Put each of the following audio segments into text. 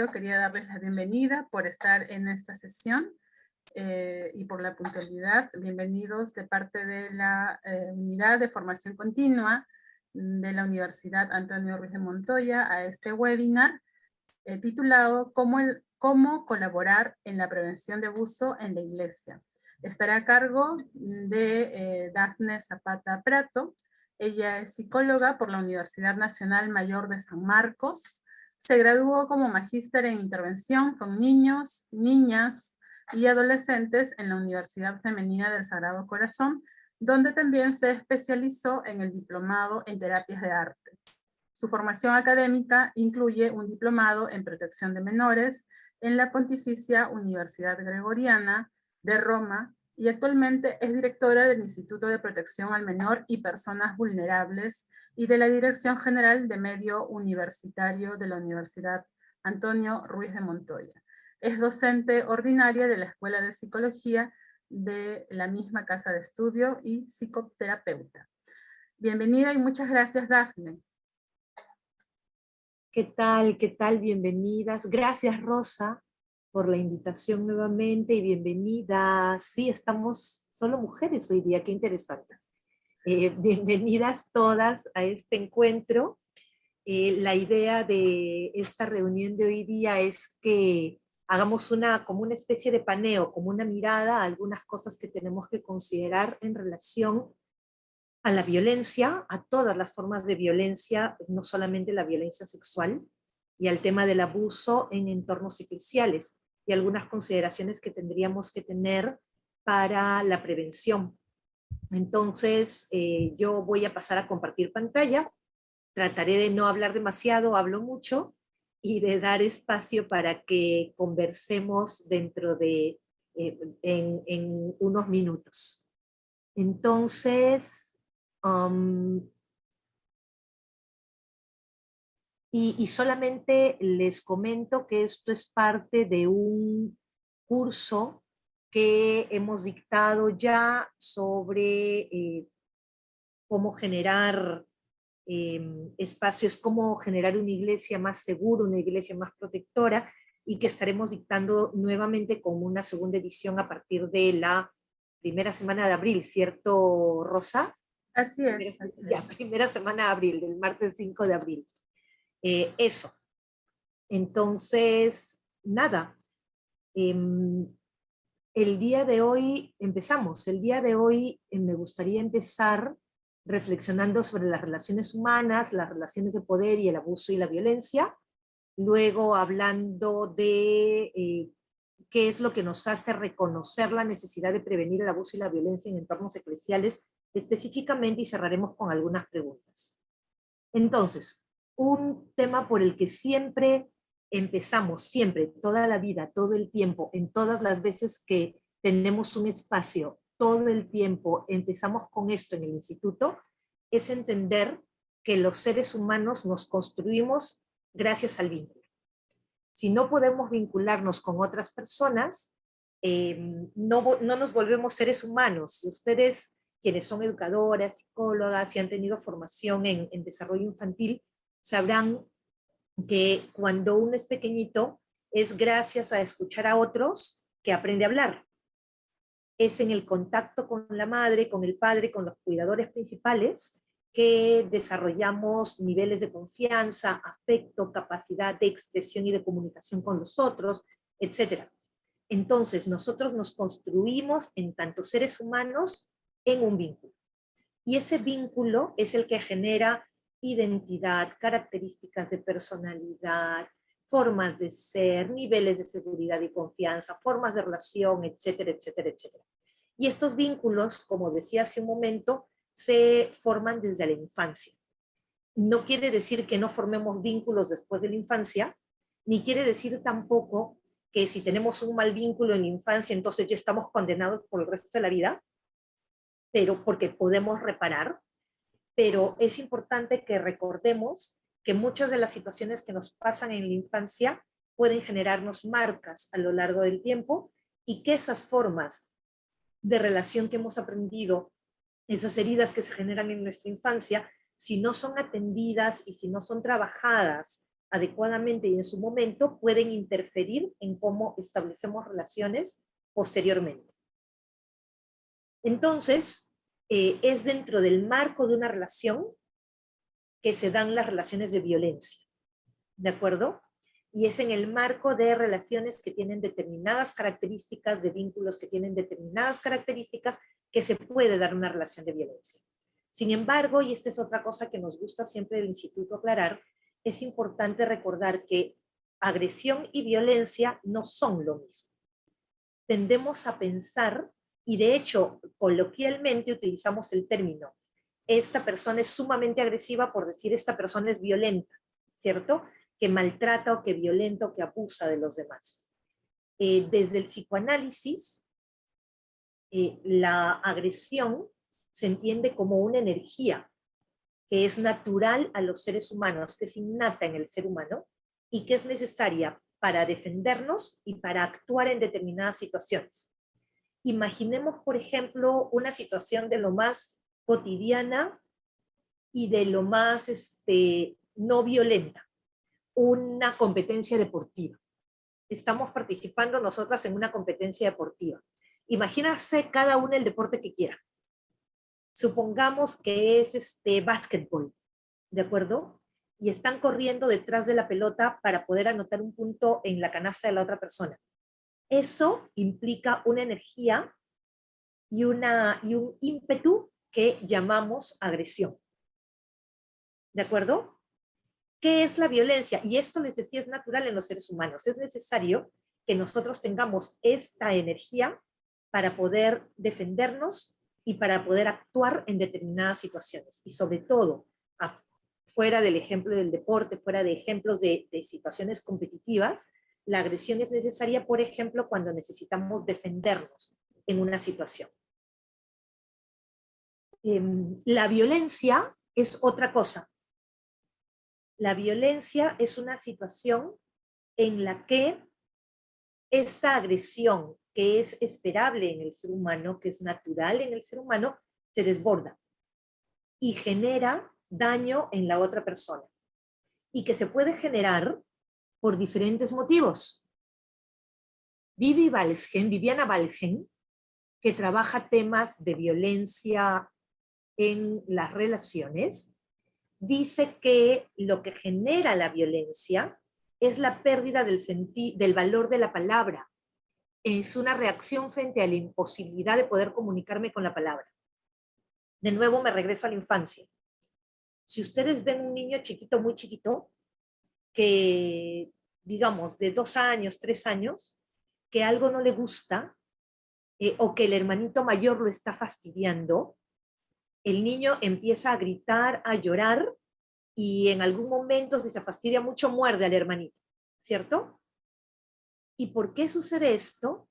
primero quería darles la bienvenida por estar en esta sesión y por la puntualidad. Bienvenidos de parte de la Unidad de Formación Continua de la Universidad Antonio Ruiz de Montoya a este webinar titulado ¿Cómo colaborar en la prevención de abuso en la Iglesia? Estará a cargo de Dafne Zapata Prato. Ella es psicóloga por la Universidad Nacional Mayor de San Marcos. Se graduó como magíster en intervención con niños, niñas y adolescentes en la Universidad Femenina del Sagrado Corazón, donde también se especializó en el diplomado en terapias de arte. Su formación académica incluye un diplomado en protección de menores en la Pontificia Universidad Gregoriana de Roma y actualmente es directora del Instituto de Protección al Menor y Personas Vulnerables y de la Dirección General de Medio Universitario de la Universidad Antonio Ruiz de Montoya. Es docente ordinaria de la Escuela de Psicología de la misma casa de estudio y psicoterapeuta. Bienvenida y muchas gracias, Dafne. ¿Qué tal? ¿Qué tal? Bienvenidas. Gracias, Rosa, por la invitación nuevamente y bienvenidas. Sí, estamos solo mujeres hoy día, qué interesante. Bienvenidas todas a este encuentro. La idea de esta reunión de hoy día es que hagamos como una especie de paneo, como una mirada a algunas cosas que tenemos que considerar en relación a la violencia, a todas las formas de violencia, no solamente la violencia sexual, y al tema del abuso en entornos eclesiales, y algunas consideraciones que tendríamos que tener para la prevención. Entonces, yo voy a pasar a compartir pantalla, trataré de no hablar demasiado, hablo mucho, y de dar espacio para que conversemos dentro de, en unos minutos. Entonces, y solamente les comento que esto es parte de un curso que hemos dictado ya sobre cómo generar espacios, cómo generar una iglesia más segura, una iglesia más protectora, y que estaremos dictando nuevamente con una segunda edición a partir de la primera semana de abril, ¿cierto, Rosa? Así es. Ya, primera semana de abril, del martes 5 de abril. Eso. Entonces, nada. El día de hoy empezamos. El día de hoy me gustaría empezar reflexionando sobre las relaciones humanas, las relaciones de poder y el abuso y la violencia. Luego hablando de qué es lo que nos hace reconocer la necesidad de prevenir el abuso y la violencia en entornos eclesiales específicamente, y cerraremos con algunas preguntas. Entonces, un tema por el que siempre empezamos, siempre, toda la vida, todo el tiempo, en todas las veces que tenemos un espacio, todo el tiempo empezamos con esto en el instituto, es entender que los seres humanos nos construimos gracias al vínculo. Si no podemos vincularnos con otras personas, no nos volvemos seres humanos. Ustedes, quienes son educadoras, psicólogas y han tenido formación en desarrollo infantil, sabrán que cuando uno es pequeñito es gracias a escuchar a otros que aprende a hablar. Es en el contacto con la madre, con el padre, con los cuidadores principales, que desarrollamos niveles de confianza, afecto, capacidad de expresión y de comunicación con los otros, etc. Entonces, nosotros nos construimos en tanto seres humanos en un vínculo. Y ese vínculo es el que genera identidad, características de personalidad, formas de ser, niveles de seguridad y confianza, formas de relación, etcétera, etcétera, etcétera. Y estos vínculos, como decía hace un momento, se forman desde la infancia. No quiere decir que no formemos vínculos después de la infancia, ni quiere decir tampoco que si tenemos un mal vínculo en la infancia, entonces ya estamos condenados por el resto de la vida, pero porque podemos reparar. Pero es importante que recordemos que muchas de las situaciones que nos pasan en la infancia pueden generarnos marcas a lo largo del tiempo, y que esas formas de relación que hemos aprendido, esas heridas que se generan en nuestra infancia, si no son atendidas y si no son trabajadas adecuadamente y en su momento, pueden interferir en cómo establecemos relaciones posteriormente. Entonces, es dentro del marco de una relación que se dan las relaciones de violencia, ¿de acuerdo? Y es en el marco de relaciones que tienen determinadas características, de vínculos que tienen determinadas características, que se puede dar una relación de violencia. Sin embargo, y esta es otra cosa que nos gusta siempre del Instituto aclarar, es importante recordar que agresión y violencia no son lo mismo. Tendemos a pensar, y de hecho, coloquialmente utilizamos el término, esta persona es sumamente agresiva por decir esta persona es violenta, ¿cierto? Que maltrata o que violenta o que abusa de los demás. Desde el psicoanálisis, la agresión se entiende como una energía que es natural a los seres humanos, que es innata en el ser humano y que es necesaria para defendernos y para actuar en determinadas situaciones. Imaginemos, por ejemplo, una situación de lo más cotidiana y de lo más no violenta, una competencia deportiva. Estamos participando nosotras en una competencia deportiva. Imagínense cada uno el deporte que quiera. Supongamos que es básquetbol, ¿de acuerdo? Y están corriendo detrás de la pelota para poder anotar un punto en la canasta de la otra persona. Eso implica una energía y un ímpetu que llamamos agresión. ¿De acuerdo? ¿Qué es la violencia? Y esto les decía es natural en los seres humanos. Es necesario que nosotros tengamos esta energía para poder defendernos y para poder actuar en determinadas situaciones. Y sobre todo, fuera del ejemplo del deporte, fuera de ejemplos de situaciones competitivas, la agresión es necesaria, por ejemplo, cuando necesitamos defendernos en una situación. La violencia es otra cosa. La violencia es una situación en la que esta agresión que es esperable en el ser humano, que es natural en el ser humano, se desborda y genera daño en la otra persona. Y que se puede generar por diferentes motivos. Viviana Balgen, que trabaja temas de violencia en las relaciones, dice que lo que genera la violencia es la pérdida del valor de la palabra. Es una reacción frente a la imposibilidad de poder comunicarme con la palabra. De nuevo me regreso a la infancia. Si ustedes ven un niño chiquito, muy chiquito, que digamos de 2 años, 3 años, que algo no le gusta, o que el hermanito mayor lo está fastidiando, el niño empieza a gritar, a llorar, y en algún momento, si se fastidia mucho, muerde al hermanito, ¿cierto? ¿Y por qué sucede esto?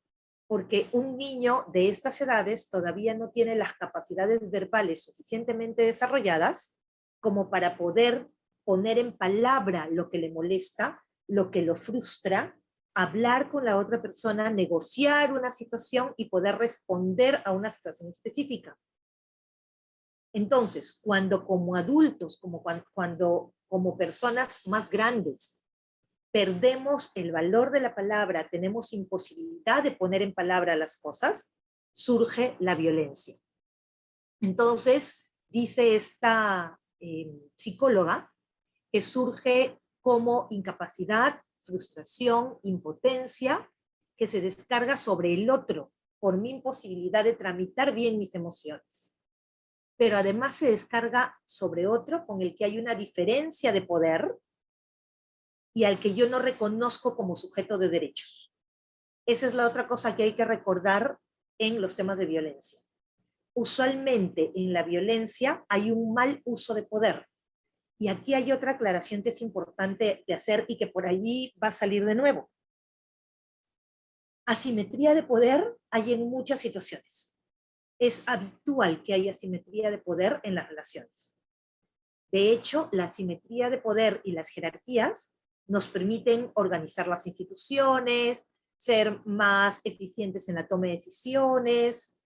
Porque un niño de estas edades todavía no tiene las capacidades verbales suficientemente desarrolladas como para poder poner en palabra lo que le molesta, lo que lo frustra, hablar con la otra persona, negociar una situación y poder responder a una situación específica. Entonces, cuando como adultos, como personas más grandes, perdemos el valor de la palabra, tenemos imposibilidad de poner en palabra las cosas, surge la violencia. Entonces, dice esta psicóloga, que surge como incapacidad, frustración, impotencia, que se descarga sobre el otro por mi imposibilidad de tramitar bien mis emociones. Pero además se descarga sobre otro con el que hay una diferencia de poder y al que yo no reconozco como sujeto de derechos. Esa es la otra cosa que hay que recordar en los temas de violencia. Usualmente en la violencia hay un mal uso de poder. Y aquí hay otra aclaración que es importante de hacer y que por allí va a salir de nuevo. Asimetría de poder hay en muchas situaciones. Es habitual que haya asimetría de poder en las relaciones. De hecho, la asimetría de poder y las jerarquías nos permiten organizar las instituciones, ser más eficientes en la toma de decisiones,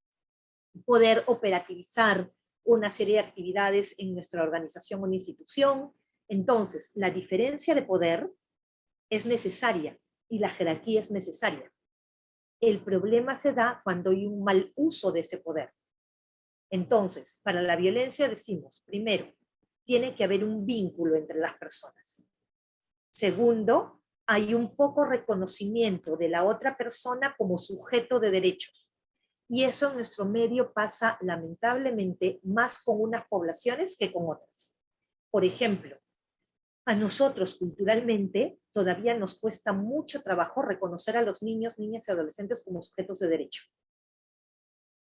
poder operativizar una serie de actividades en nuestra organización o institución, Entonces, la diferencia de poder es necesaria y la jerarquía es necesaria. El problema se da cuando hay un mal uso de ese poder. Entonces, para la violencia decimos, primero, tiene que haber un vínculo entre las personas. Segundo, hay un poco reconocimiento de la otra persona como sujeto de derechos. Y eso en nuestro medio pasa lamentablemente más con unas poblaciones que con otras. Por ejemplo, a nosotros culturalmente todavía nos cuesta mucho trabajo reconocer a los niños, niñas y adolescentes como sujetos de derecho.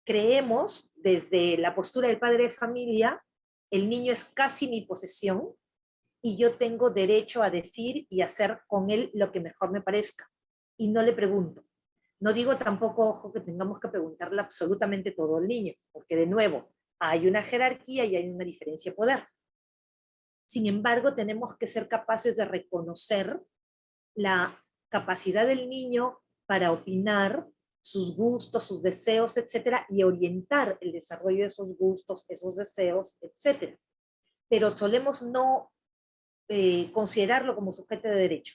Creemos desde la postura del padre de familia, el niño es casi mi posesión y yo tengo derecho a decir y hacer con él lo que mejor me parezca. Y no le pregunto. No digo tampoco, ojo, que tengamos que preguntarle absolutamente todo al niño, porque de nuevo, hay una jerarquía y hay una diferencia de poder. Sin embargo, tenemos que ser capaces de reconocer la capacidad del niño para opinar, sus gustos, sus deseos, etcétera, y orientar el desarrollo de esos gustos, esos deseos, etcétera. Pero solemos no considerarlo como sujeto de derecho.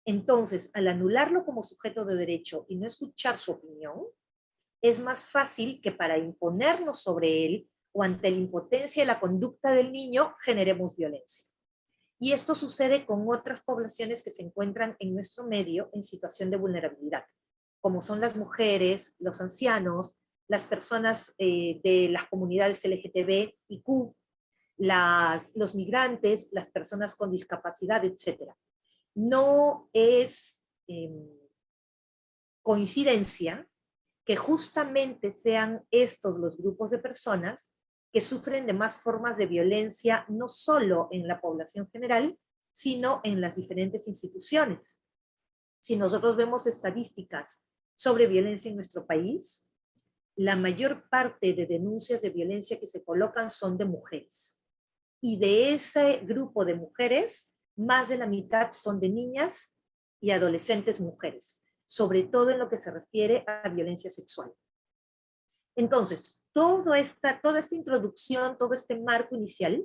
Entonces, al anularlo como sujeto de derecho y no escuchar su opinión, es más fácil que para imponernos sobre él o ante la impotencia de la conducta del niño, generemos violencia. Y esto sucede con otras poblaciones que se encuentran en nuestro medio en situación de vulnerabilidad, como son las mujeres, los ancianos, las personas de las comunidades LGTB y Q, los migrantes, las personas con discapacidad, etc. No es coincidencia que justamente sean estos los grupos de personas que sufren de más formas de violencia, no solo en la población general, sino en las diferentes instituciones. Si nosotros vemos estadísticas sobre violencia en nuestro país, la mayor parte de denuncias de violencia que se colocan son de mujeres. Y de ese grupo de mujeres, más de la mitad son de niñas y adolescentes mujeres, sobre todo en lo que se refiere a violencia sexual. Entonces, toda esta introducción, todo este marco inicial,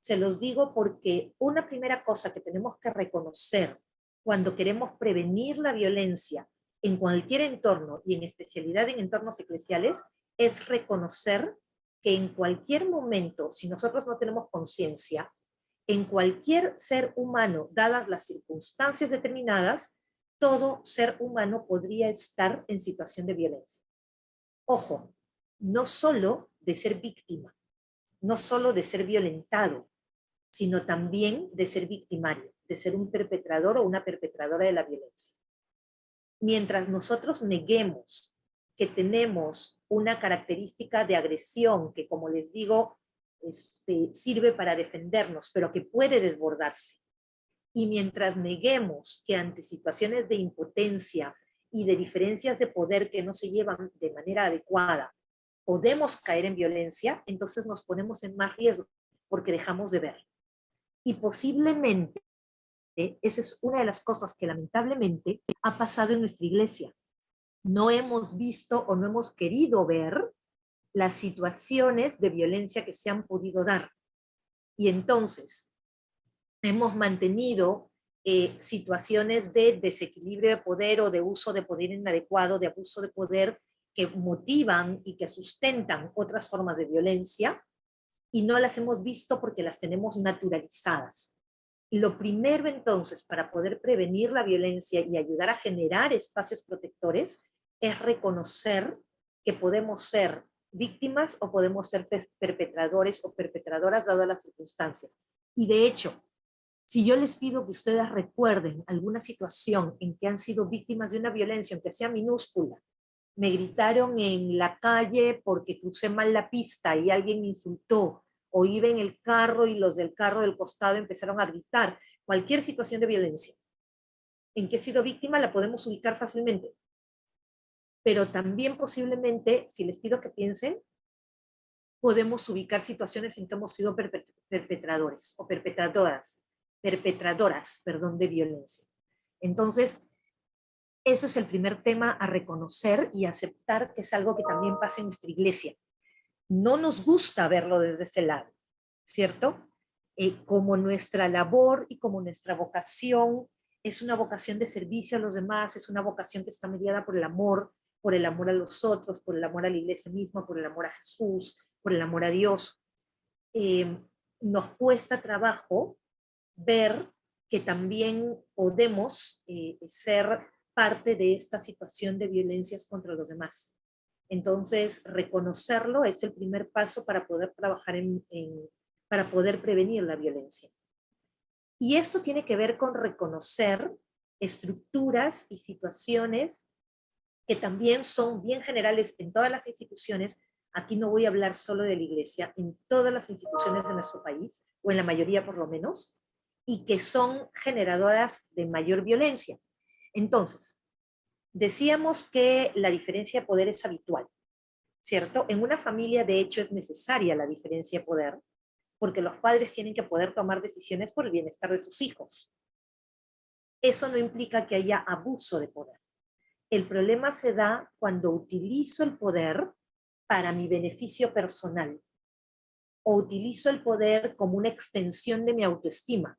se los digo porque una primera cosa que tenemos que reconocer cuando queremos prevenir la violencia en cualquier entorno y en especialidad en entornos eclesiales es reconocer que en cualquier momento, si nosotros no tenemos conciencia, en cualquier ser humano, dadas las circunstancias determinadas, todo ser humano podría estar en situación de violencia. Ojo, no solo de ser víctima, no solo de ser violentado, sino también de ser victimario, de ser un perpetrador o una perpetradora de la violencia. Mientras nosotros neguemos que tenemos una característica de agresión que, como les digo, sirve para defendernos, pero que puede desbordarse, y mientras neguemos que ante situaciones de impotencia y de diferencias de poder que no se llevan de manera adecuada, podemos caer en violencia, entonces nos ponemos en más riesgo porque dejamos de ver. Y posiblemente esa es una de las cosas que lamentablemente ha pasado en nuestra iglesia. No hemos visto o no hemos querido ver las situaciones de violencia que se han podido dar. Y entonces hemos mantenido situaciones de desequilibrio de poder o de uso de poder inadecuado, de abuso de poder, que motivan y que sustentan otras formas de violencia, y no las hemos visto porque las tenemos naturalizadas. Y lo primero entonces para poder prevenir la violencia y ayudar a generar espacios protectores es reconocer que podemos ser víctimas o podemos ser perpetradores o perpetradoras dadas las circunstancias. Y de hecho, si yo les pido que ustedes recuerden alguna situación en que han sido víctimas de una violencia, aunque sea minúscula, me gritaron en la calle porque crucé mal la pista y alguien me insultó, o iba en el carro y los del carro del costado empezaron a gritar, cualquier situación de violencia en que he sido víctima la podemos ubicar fácilmente. Pero también posiblemente, si les pido que piensen, podemos ubicar situaciones en que hemos sido perpetradores o perpetradoras, de violencia. Entonces, eso es el primer tema a reconocer y aceptar que es algo que también pasa en nuestra iglesia. No nos gusta verlo desde ese lado, ¿cierto? como nuestra labor y como nuestra vocación es una vocación de servicio a los demás, es una vocación que está mediada por el amor a los otros, por el amor a la iglesia misma, por el amor a Jesús, por el amor a Dios. Nos cuesta trabajo ver que también podemos ser parte de esta situación de violencias contra los demás. Entonces, reconocerlo es el primer paso para poder trabajar para poder prevenir la violencia. Y esto tiene que ver con reconocer estructuras y situaciones que también son bien generales en todas las instituciones. Aquí no voy a hablar solo de la iglesia, en todas las instituciones de nuestro país, o en la mayoría por lo menos, y que son generadoras de mayor violencia. Entonces, decíamos que la diferencia de poder es habitual, ¿cierto? En una familia, de hecho, es necesaria la diferencia de poder, porque los padres tienen que poder tomar decisiones por el bienestar de sus hijos. Eso no implica que haya abuso de poder. El problema se da cuando utilizo el poder para mi beneficio personal, o utilizo el poder como una extensión de mi autoestima.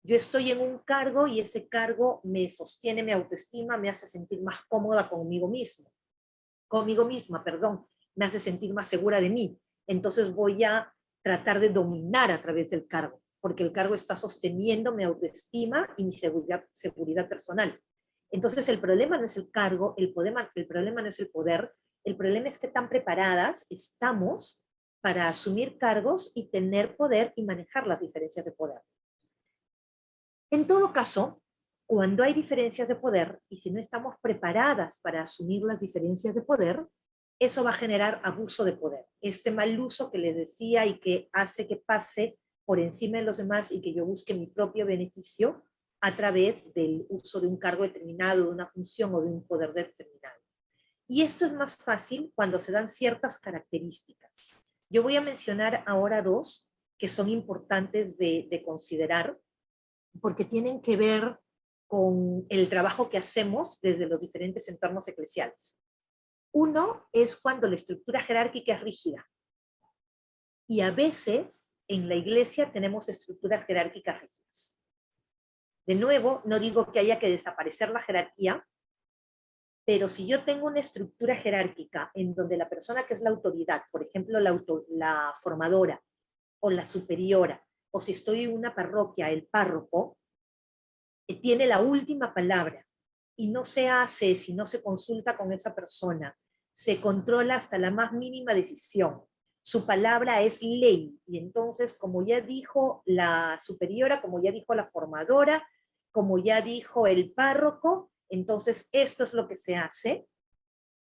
Yo estoy en un cargo y ese cargo me sostiene mi autoestima, me hace sentir más cómoda conmigo misma, me hace sentir más segura de mí. Entonces voy a tratar de dominar a través del cargo, porque el cargo está sosteniendo mi autoestima y mi seguridad personal. Entonces el problema no es el cargo, el problema no es el poder, el problema es que tan preparadas estamos para asumir cargos y tener poder y manejar las diferencias de poder. En todo caso, cuando hay diferencias de poder y si no estamos preparadas para asumir las diferencias de poder, eso va a generar abuso de poder. Este mal uso que les decía y que hace que pase por encima de los demás y que yo busque mi propio beneficio a través del uso de un cargo determinado, de una función o de un poder determinado. Y esto es más fácil cuando se dan ciertas características. Yo voy a mencionar ahora dos que son importantes de considerar, porque tienen que ver con el trabajo que hacemos desde los diferentes entornos eclesiales. Uno es cuando la estructura jerárquica es rígida. Y a veces en la iglesia tenemos estructuras jerárquicas rígidas. De nuevo, no digo que haya que desaparecer la jerarquía, pero si yo tengo una estructura jerárquica en donde la persona que es la autoridad, por ejemplo, la formadora o la superiora, o si estoy en una parroquia, el párroco, tiene la última palabra y no se hace si no se consulta con esa persona, se controla hasta la más mínima decisión. Su palabra es ley y entonces, como ya dijo la superiora, como ya dijo la formadora, como ya dijo el párroco, entonces esto es lo que se hace.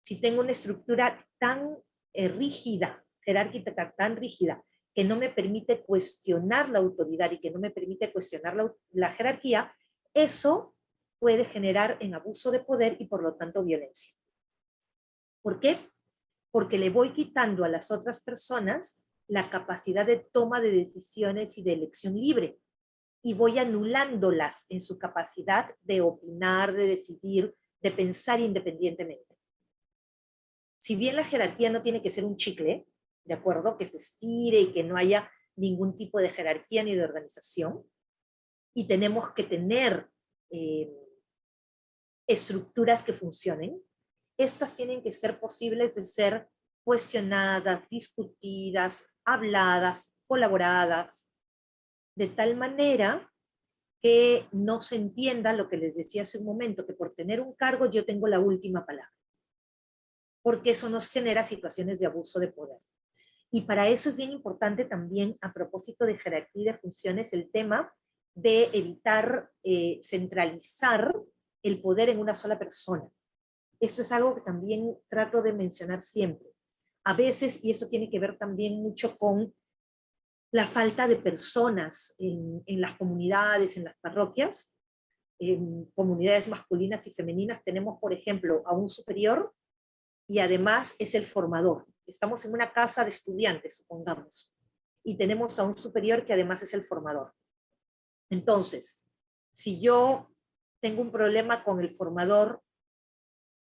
Si tengo una estructura tan rígida, jerárquica tan rígida, que no me permite cuestionar la autoridad y que no me permite cuestionar la jerarquía, eso puede generar en abuso de poder y por lo tanto violencia. ¿Por qué? Porque le voy quitando a las otras personas la capacidad de toma de decisiones y de elección libre y voy anulándolas en su capacidad de opinar, de decidir, de pensar independientemente. Si bien la jerarquía no tiene que ser un chicle, ¿de acuerdo? Que se estire y que no haya ningún tipo de jerarquía ni de organización, y tenemos que tener estructuras que funcionen, estas tienen que ser posibles de ser cuestionadas, discutidas, habladas, colaboradas, de tal manera que no se entienda lo que les decía hace un momento, que por tener un cargo yo tengo la última palabra, porque eso nos genera situaciones de abuso de poder. Y para eso es bien importante también, a propósito de jerarquía y de funciones, el tema de evitar centralizar el poder en una sola persona. Esto es algo que también trato de mencionar siempre. A veces, y eso tiene que ver también mucho con la falta de personas en las comunidades, en las parroquias, en comunidades masculinas y femeninas, tenemos, por ejemplo, a un superior y además es el formador. Estamos en una casa de estudiantes, supongamos, y tenemos a un superior que además es el formador. Entonces, si yo tengo un problema con el formador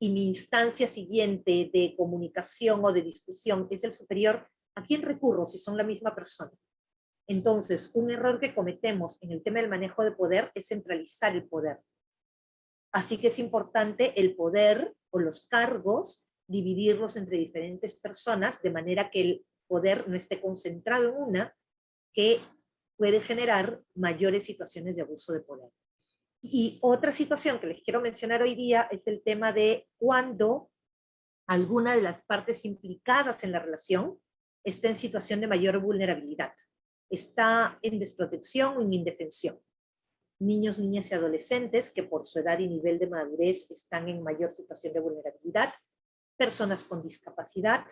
y mi instancia siguiente de comunicación o de discusión es el superior, ¿a quién recurro si son la misma persona? Entonces, un error que cometemos en el tema del manejo de poder es centralizar el poder. Así que es importante el poder o los cargos, dividirlos entre diferentes personas, de manera que el poder no esté concentrado en una, que puede generar mayores situaciones de abuso de poder. Y otra situación que les quiero mencionar hoy día es el tema de cuando alguna de las partes implicadas en la relación está en situación de mayor vulnerabilidad, está en desprotección o en indefensión. Niños, niñas y adolescentes que por su edad y nivel de madurez están en mayor situación de vulnerabilidad, personas con discapacidad,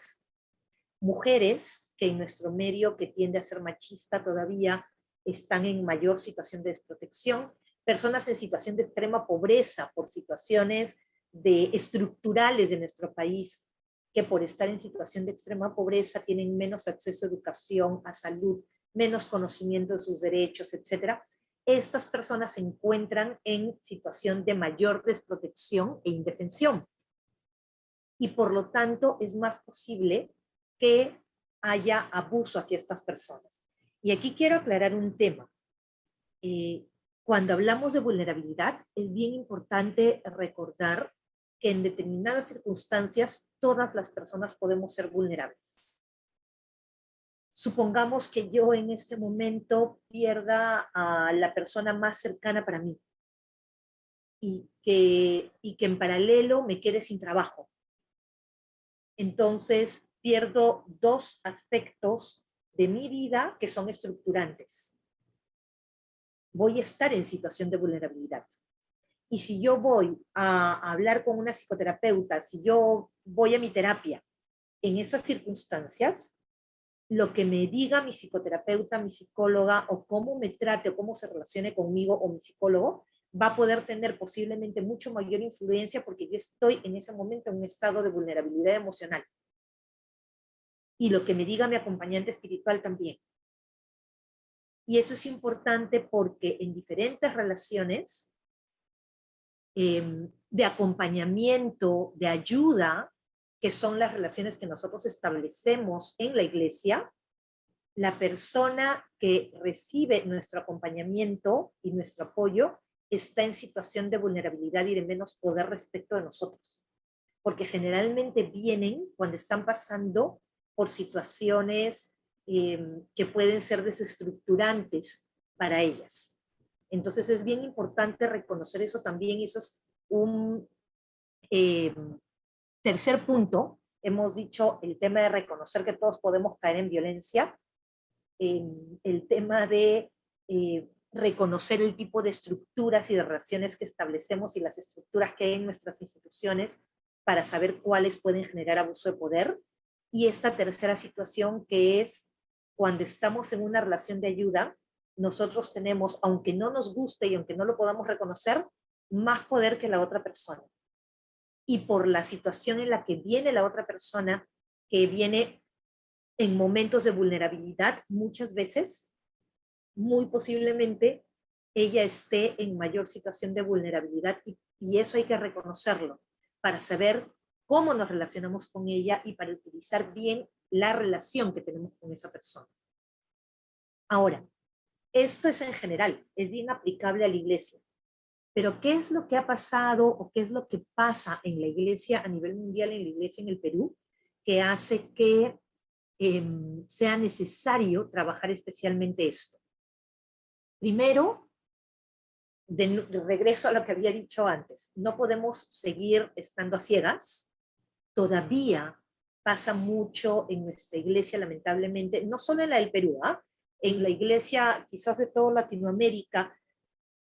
mujeres que en nuestro medio, que tiende a ser machista todavía, están en mayor situación de desprotección, personas en situación de extrema pobreza por situaciones estructurales de nuestro país, que por estar en situación de extrema pobreza tienen menos acceso a educación, a salud, menos conocimiento de sus derechos, etcétera. Estas personas se encuentran en situación de mayor desprotección e indefensión. Y por lo tanto es más posible que haya abuso hacia estas personas. Y aquí quiero aclarar un tema. Cuando hablamos de vulnerabilidad, es bien importante recordar que en determinadas circunstancias todas las personas podemos ser vulnerables. Supongamos que yo en este momento pierda a la persona más cercana para mí y que en paralelo me quede sin trabajo. Entonces pierdo dos aspectos de mi vida que son estructurantes. Voy a estar en situación de vulnerabilidad. Y si yo voy a hablar con una psicoterapeuta, si yo voy a mi terapia, en esas circunstancias, lo que me diga mi psicoterapeuta, mi psicóloga, o cómo me trate o cómo se relacione conmigo o mi psicólogo, va a poder tener posiblemente mucho mayor influencia porque yo estoy en ese momento en un estado de vulnerabilidad emocional. Y lo que me diga mi acompañante espiritual también. Y eso es importante porque en diferentes relaciones de acompañamiento, de ayuda, que son las relaciones que nosotros establecemos en la iglesia, la persona que recibe nuestro acompañamiento y nuestro apoyo está en situación de vulnerabilidad y de menos poder respecto de nosotros. Porque generalmente vienen cuando están pasando por situaciones que pueden ser desestructurantes para ellas. Entonces es bien importante reconocer eso también. Eso es un tercer punto. Hemos dicho el tema de reconocer que todos podemos caer en violencia, el tema de reconocer el tipo de estructuras y de relaciones que establecemos y las estructuras que hay en nuestras instituciones para saber cuáles pueden generar abuso de poder. Y esta tercera situación que es cuando estamos en una relación de ayuda, nosotros tenemos, aunque no nos guste y aunque no lo podamos reconocer, más poder que la otra persona. Y por la situación en la que viene la otra persona, que viene en momentos de vulnerabilidad, muchas veces, muy posiblemente, ella esté en mayor situación de vulnerabilidad y eso hay que reconocerlo para saber cómo nos relacionamos con ella y para utilizar bien la relación que tenemos con esa persona. Ahora, esto es en general, es bien aplicable a la iglesia. Pero ¿qué es lo que ha pasado o qué es lo que pasa en la iglesia a nivel mundial, en la iglesia en el Perú, que hace que sea necesario trabajar especialmente esto? Primero, de regreso a lo que había dicho antes, no podemos seguir estando a ciegas. Todavía pasa mucho en nuestra iglesia, lamentablemente, no solo en la del Perú, en la iglesia quizás de toda Latinoamérica.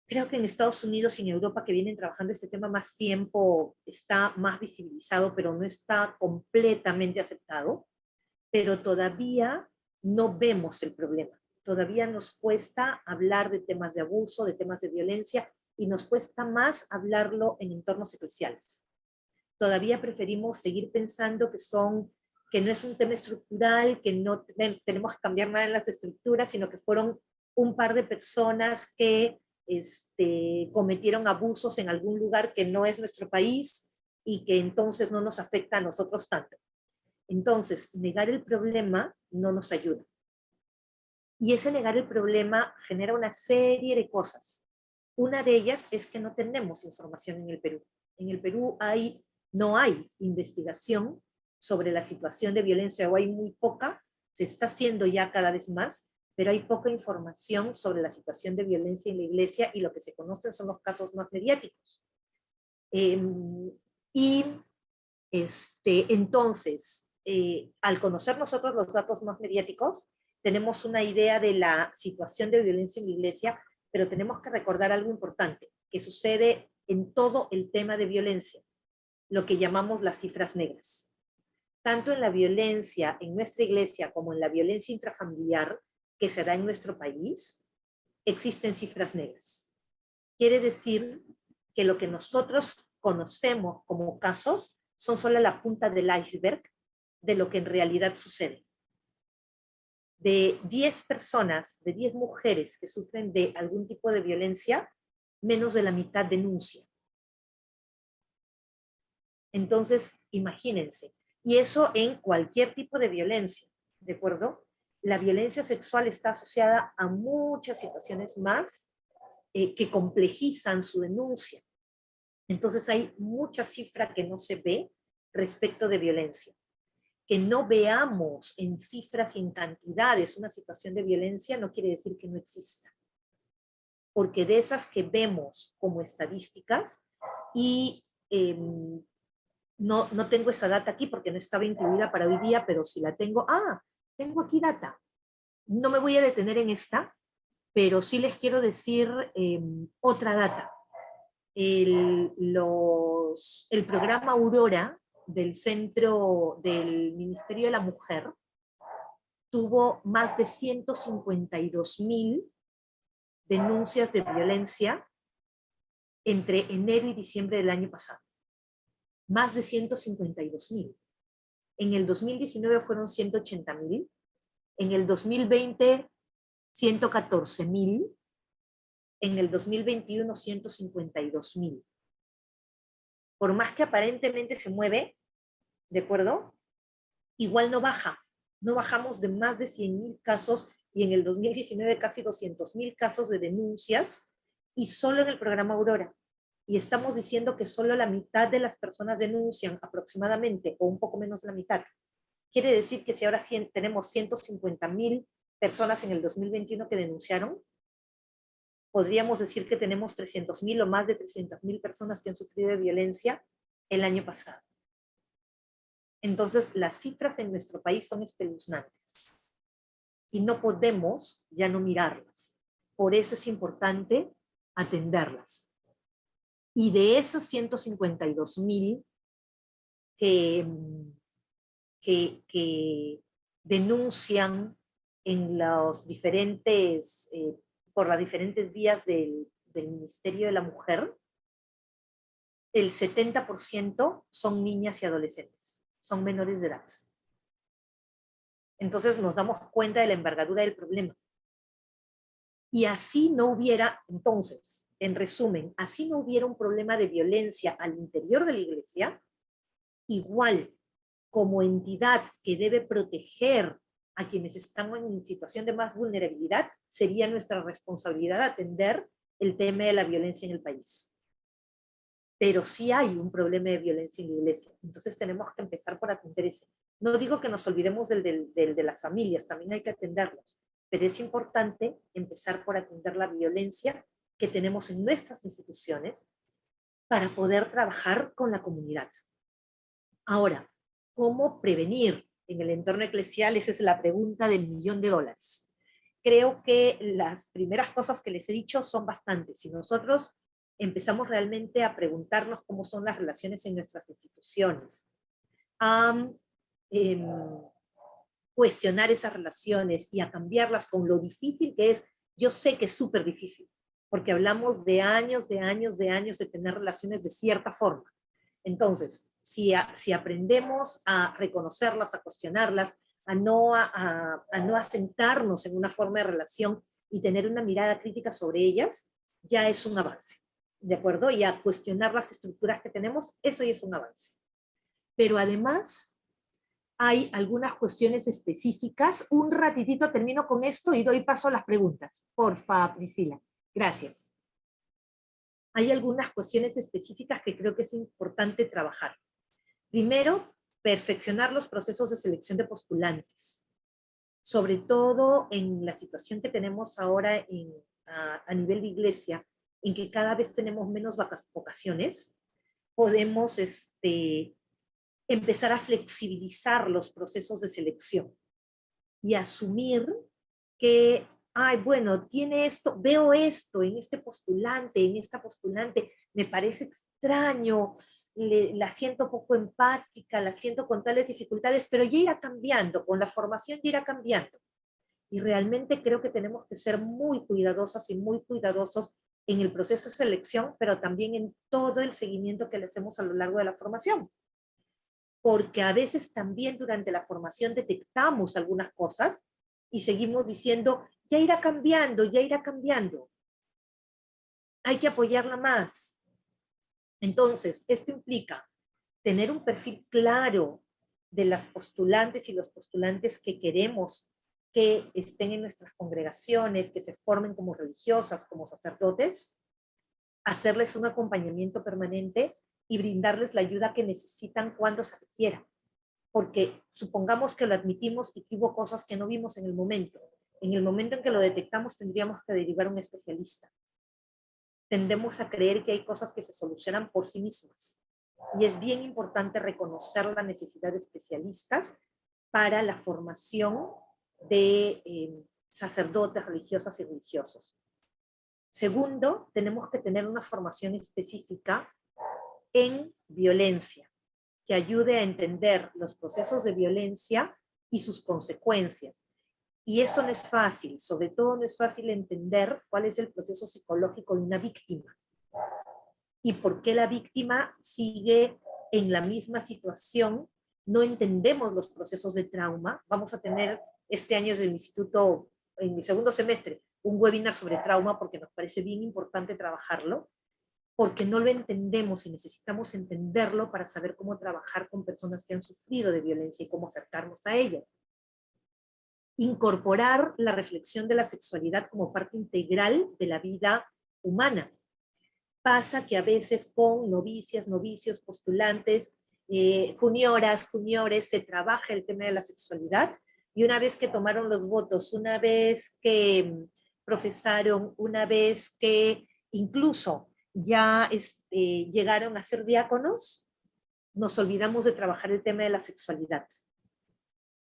Creo que en Estados Unidos y en Europa, que vienen trabajando este tema más tiempo, está más visibilizado, pero no está completamente aceptado. Pero todavía no vemos el problema. Todavía nos cuesta hablar de temas de abuso, de temas de violencia, y nos cuesta más hablarlo en entornos eclesiales. Todavía preferimos seguir pensando que no es un tema estructural, que no tenemos que cambiar nada en las estructuras, sino que fueron un par de personas que cometieron abusos en algún lugar que no es nuestro país y que entonces no nos afecta a nosotros tanto. Entonces, negar el problema no nos ayuda. Y ese negar el problema genera una serie de cosas. Una de ellas es que no tenemos información en el Perú. En el Perú no hay investigación sobre la situación de violencia, o hay muy poca, se está haciendo ya cada vez más, pero hay poca información sobre la situación de violencia en la iglesia, y lo que se conocen son los casos más mediáticos. Entonces, al conocer nosotros los datos más mediáticos, tenemos una idea de la situación de violencia en la iglesia, pero tenemos que recordar algo importante, que sucede en todo el tema de violencia, lo que llamamos las cifras negras. Tanto en la violencia en nuestra iglesia como en la violencia intrafamiliar que se da en nuestro país, existen cifras negras. Quiere decir que lo que nosotros conocemos como casos son solo la punta del iceberg de lo que en realidad sucede. De 10 personas, de 10 mujeres que sufren de algún tipo de violencia, menos de la mitad denuncia. Entonces, imagínense. Y eso en cualquier tipo de violencia, ¿de acuerdo? La violencia sexual está asociada a muchas situaciones más que complejizan su denuncia. Entonces hay mucha cifra que no se ve respecto de violencia. Que no veamos en cifras y en cantidades una situación de violencia no quiere decir que no exista. Porque de esas que vemos como estadísticas, y no tengo esa data aquí porque no estaba incluida para hoy día, pero si la tengo, tengo aquí data. No me voy a detener en esta, pero sí les quiero decir otra data. El programa Aurora del Centro del Ministerio de la Mujer tuvo más de 152,000 denuncias de violencia entre enero y diciembre del año pasado. Más de 152,000. En el 2019 fueron 180,000. En el 2020, 114,000. En el 2021, 152,000. Por más que aparentemente se mueve, ¿de acuerdo? Igual no baja. No bajamos de más de 100,000 casos, y en el 2019 casi 200,000 casos de denuncias, y solo en el programa Aurora. Y estamos diciendo que solo la mitad de las personas denuncian aproximadamente, o un poco menos de la mitad. Quiere decir que si ahora tenemos 150,000 personas en el 2021 que denunciaron, podríamos decir que tenemos 300,000 o más de 300,000 personas que han sufrido de violencia el año pasado. Entonces, las cifras en nuestro país son espeluznantes. Y no podemos ya no mirarlas. Por eso es importante atenderlas. Y de esos 152,000 que denuncian en los diferentes, por las diferentes vías del Ministerio de la Mujer, el 70% son niñas y adolescentes, son menores de edad. Entonces nos damos cuenta de la envergadura del problema. Y así no hubiera, entonces, en resumen, así no hubiera un problema de violencia al interior de la iglesia, igual como entidad que debe proteger a quienes están en situación de más vulnerabilidad, sería nuestra responsabilidad atender el tema de la violencia en el país. Pero sí hay un problema de violencia en la iglesia, entonces tenemos que empezar por atender ese. No digo que nos olvidemos del de las familias, también hay que atenderlos, pero es importante empezar por atender la violencia que tenemos en nuestras instituciones para poder trabajar con la comunidad. Ahora, ¿cómo prevenir en el entorno eclesial? Esa es la pregunta del $1.000.000. Creo que las primeras cosas que les he dicho son bastantes. Si nosotros empezamos realmente a preguntarnos cómo son las relaciones en nuestras instituciones, a cuestionar esas relaciones y a cambiarlas con lo difícil que es. Yo sé que es súper difícil, porque hablamos de años de tener relaciones de cierta forma. Entonces, si aprendemos a reconocerlas, a cuestionarlas, a no asentarnos en una forma de relación y tener una mirada crítica sobre ellas, ya es un avance, ¿de acuerdo? Y a cuestionar las estructuras que tenemos, eso ya es un avance. Pero además, hay algunas cuestiones específicas. Un ratitito termino con esto y doy paso a las preguntas. Porfa, Priscila. Gracias. Hay algunas cuestiones específicas que creo que es importante trabajar. Primero, perfeccionar los procesos de selección de postulantes, sobre todo en la situación que tenemos ahora a nivel de iglesia, en que cada vez tenemos menos vocaciones. Podemos empezar a flexibilizar los procesos de selección y asumir que, ay, bueno, tiene esto, veo esto en este postulante, en esta postulante, me parece extraño, la siento poco empática, la siento con tales dificultades, pero ya irá cambiando, con la formación ya irá cambiando. Y realmente creo que tenemos que ser muy cuidadosas y muy cuidadosos en el proceso de selección, pero también en todo el seguimiento que le hacemos a lo largo de la formación. Porque a veces también durante la formación detectamos algunas cosas y seguimos diciendo, ya irá cambiando, ya irá cambiando. Hay que apoyarla más. Entonces, esto implica tener un perfil claro de las postulantes y los postulantes que queremos que estén en nuestras congregaciones, que se formen como religiosas, como sacerdotes, hacerles un acompañamiento permanente y brindarles la ayuda que necesitan cuando se requiera. Porque supongamos que lo admitimos y que hubo cosas que no vimos en el momento. En el momento en que lo detectamos tendríamos que derivar a un especialista. Tendemos a creer que hay cosas que se solucionan por sí mismas. Y es bien importante reconocer la necesidad de especialistas para la formación de sacerdotes, religiosas y religiosos. Segundo, tenemos que tener una formación específica en violencia, que ayude a entender los procesos de violencia y sus consecuencias. Y esto no es fácil, sobre todo no es fácil entender cuál es el proceso psicológico de una víctima y por qué la víctima sigue en la misma situación. No entendemos los procesos de trauma. Vamos a tener este año desde el instituto, en mi segundo semestre, un webinar sobre trauma porque nos parece bien importante trabajarlo, porque no lo entendemos y necesitamos entenderlo para saber cómo trabajar con personas que han sufrido de violencia y cómo acercarnos a ellas. Incorporar la reflexión de la sexualidad como parte integral de la vida humana. Pasa que a veces con novicias, novicios, postulantes, junioras, juniores, se trabaja el tema de la sexualidad y una vez que tomaron los votos, una vez que profesaron, una vez que incluso ya llegaron a ser diáconos, nos olvidamos de trabajar el tema de la sexualidad.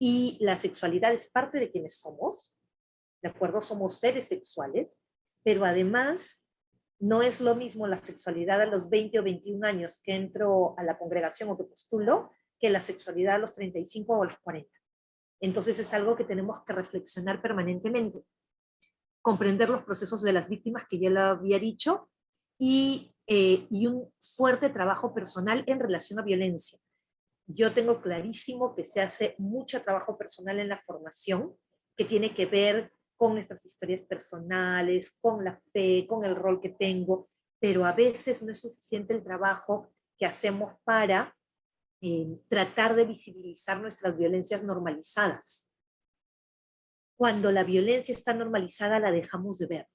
Y la sexualidad es parte de quienes somos, ¿de acuerdo? Somos seres sexuales, pero además no es lo mismo la sexualidad a los 20 o 21 años que entro a la congregación o que postulo, que la sexualidad a los 35 o a los 40. Entonces es algo que tenemos que reflexionar permanentemente. Comprender los procesos de las víctimas, que ya lo había dicho, y un fuerte trabajo personal en relación a violencia. Yo tengo clarísimo que se hace mucho trabajo personal en la formación, que tiene que ver con nuestras historias personales, con la fe, con el rol que tengo, pero a veces no es suficiente el trabajo que hacemos para tratar de visibilizar nuestras violencias normalizadas. Cuando la violencia está normalizada, la dejamos de ver.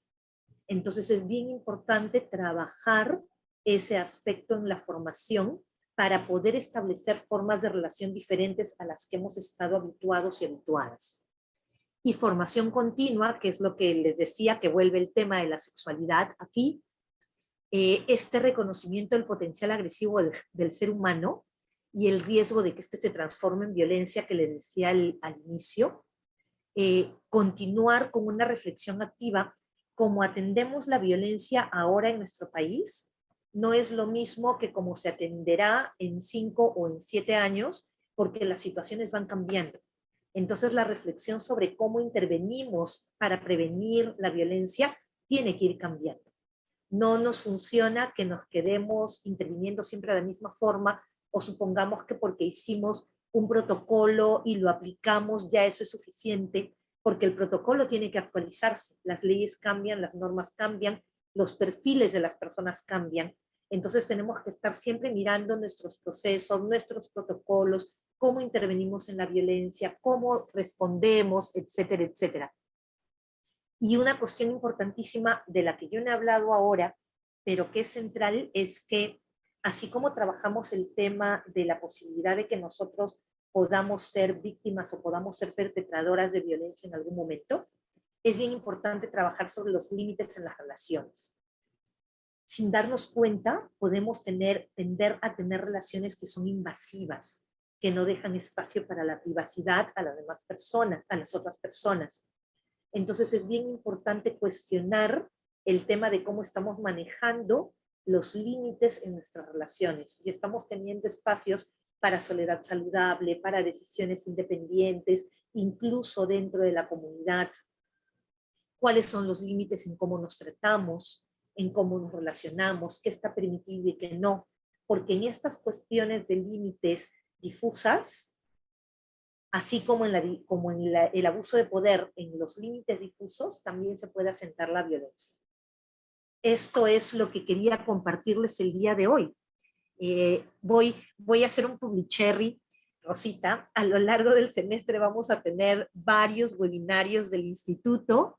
Entonces es bien importante trabajar ese aspecto en la formación para poder establecer formas de relación diferentes a las que hemos estado habituados y habituadas. Y formación continua, que es lo que les decía, que vuelve el tema de la sexualidad aquí, este reconocimiento del potencial agresivo del ser humano y el riesgo de que este se transforme en violencia, que les decía al inicio, continuar con una reflexión activa. Como atendemos la violencia ahora en nuestro país, no es lo mismo que como se atenderá en 5 o en 7 años, porque las situaciones van cambiando. Entonces la reflexión sobre cómo intervenimos para prevenir la violencia tiene que ir cambiando. No nos funciona que nos quedemos interviniendo siempre de la misma forma o supongamos que porque hicimos un protocolo y lo aplicamos ya eso es suficiente, porque el protocolo tiene que actualizarse. Las leyes cambian, las normas cambian, los perfiles de las personas cambian. Entonces tenemos que estar siempre mirando nuestros procesos, nuestros protocolos, cómo intervenimos en la violencia, cómo respondemos, etcétera, etcétera. Y una cuestión importantísima de la que yo no he hablado ahora, pero que es central, es que así como trabajamos el tema de la posibilidad de que nosotros podamos ser víctimas o podamos ser perpetradoras de violencia en algún momento, es bien importante trabajar sobre los límites en las relaciones. Sin darnos cuenta, podemos tender a tener relaciones que son invasivas, que no dejan espacio para la privacidad a las demás personas, a las otras personas. Entonces es bien importante cuestionar el tema de cómo estamos manejando los límites en nuestras relaciones. Y estamos teniendo espacios para soledad saludable, para decisiones independientes, incluso dentro de la comunidad. ¿Cuáles son los límites en cómo nos tratamos, en cómo nos relacionamos, qué está permitido y qué no? Porque en estas cuestiones de límites difusas, así como el abuso de poder en los límites difusos, también se puede asentar la violencia. Esto es lo que quería compartirles el día de hoy. Voy a hacer un publicherry, Rosita. A lo largo del semestre vamos a tener varios webinarios del instituto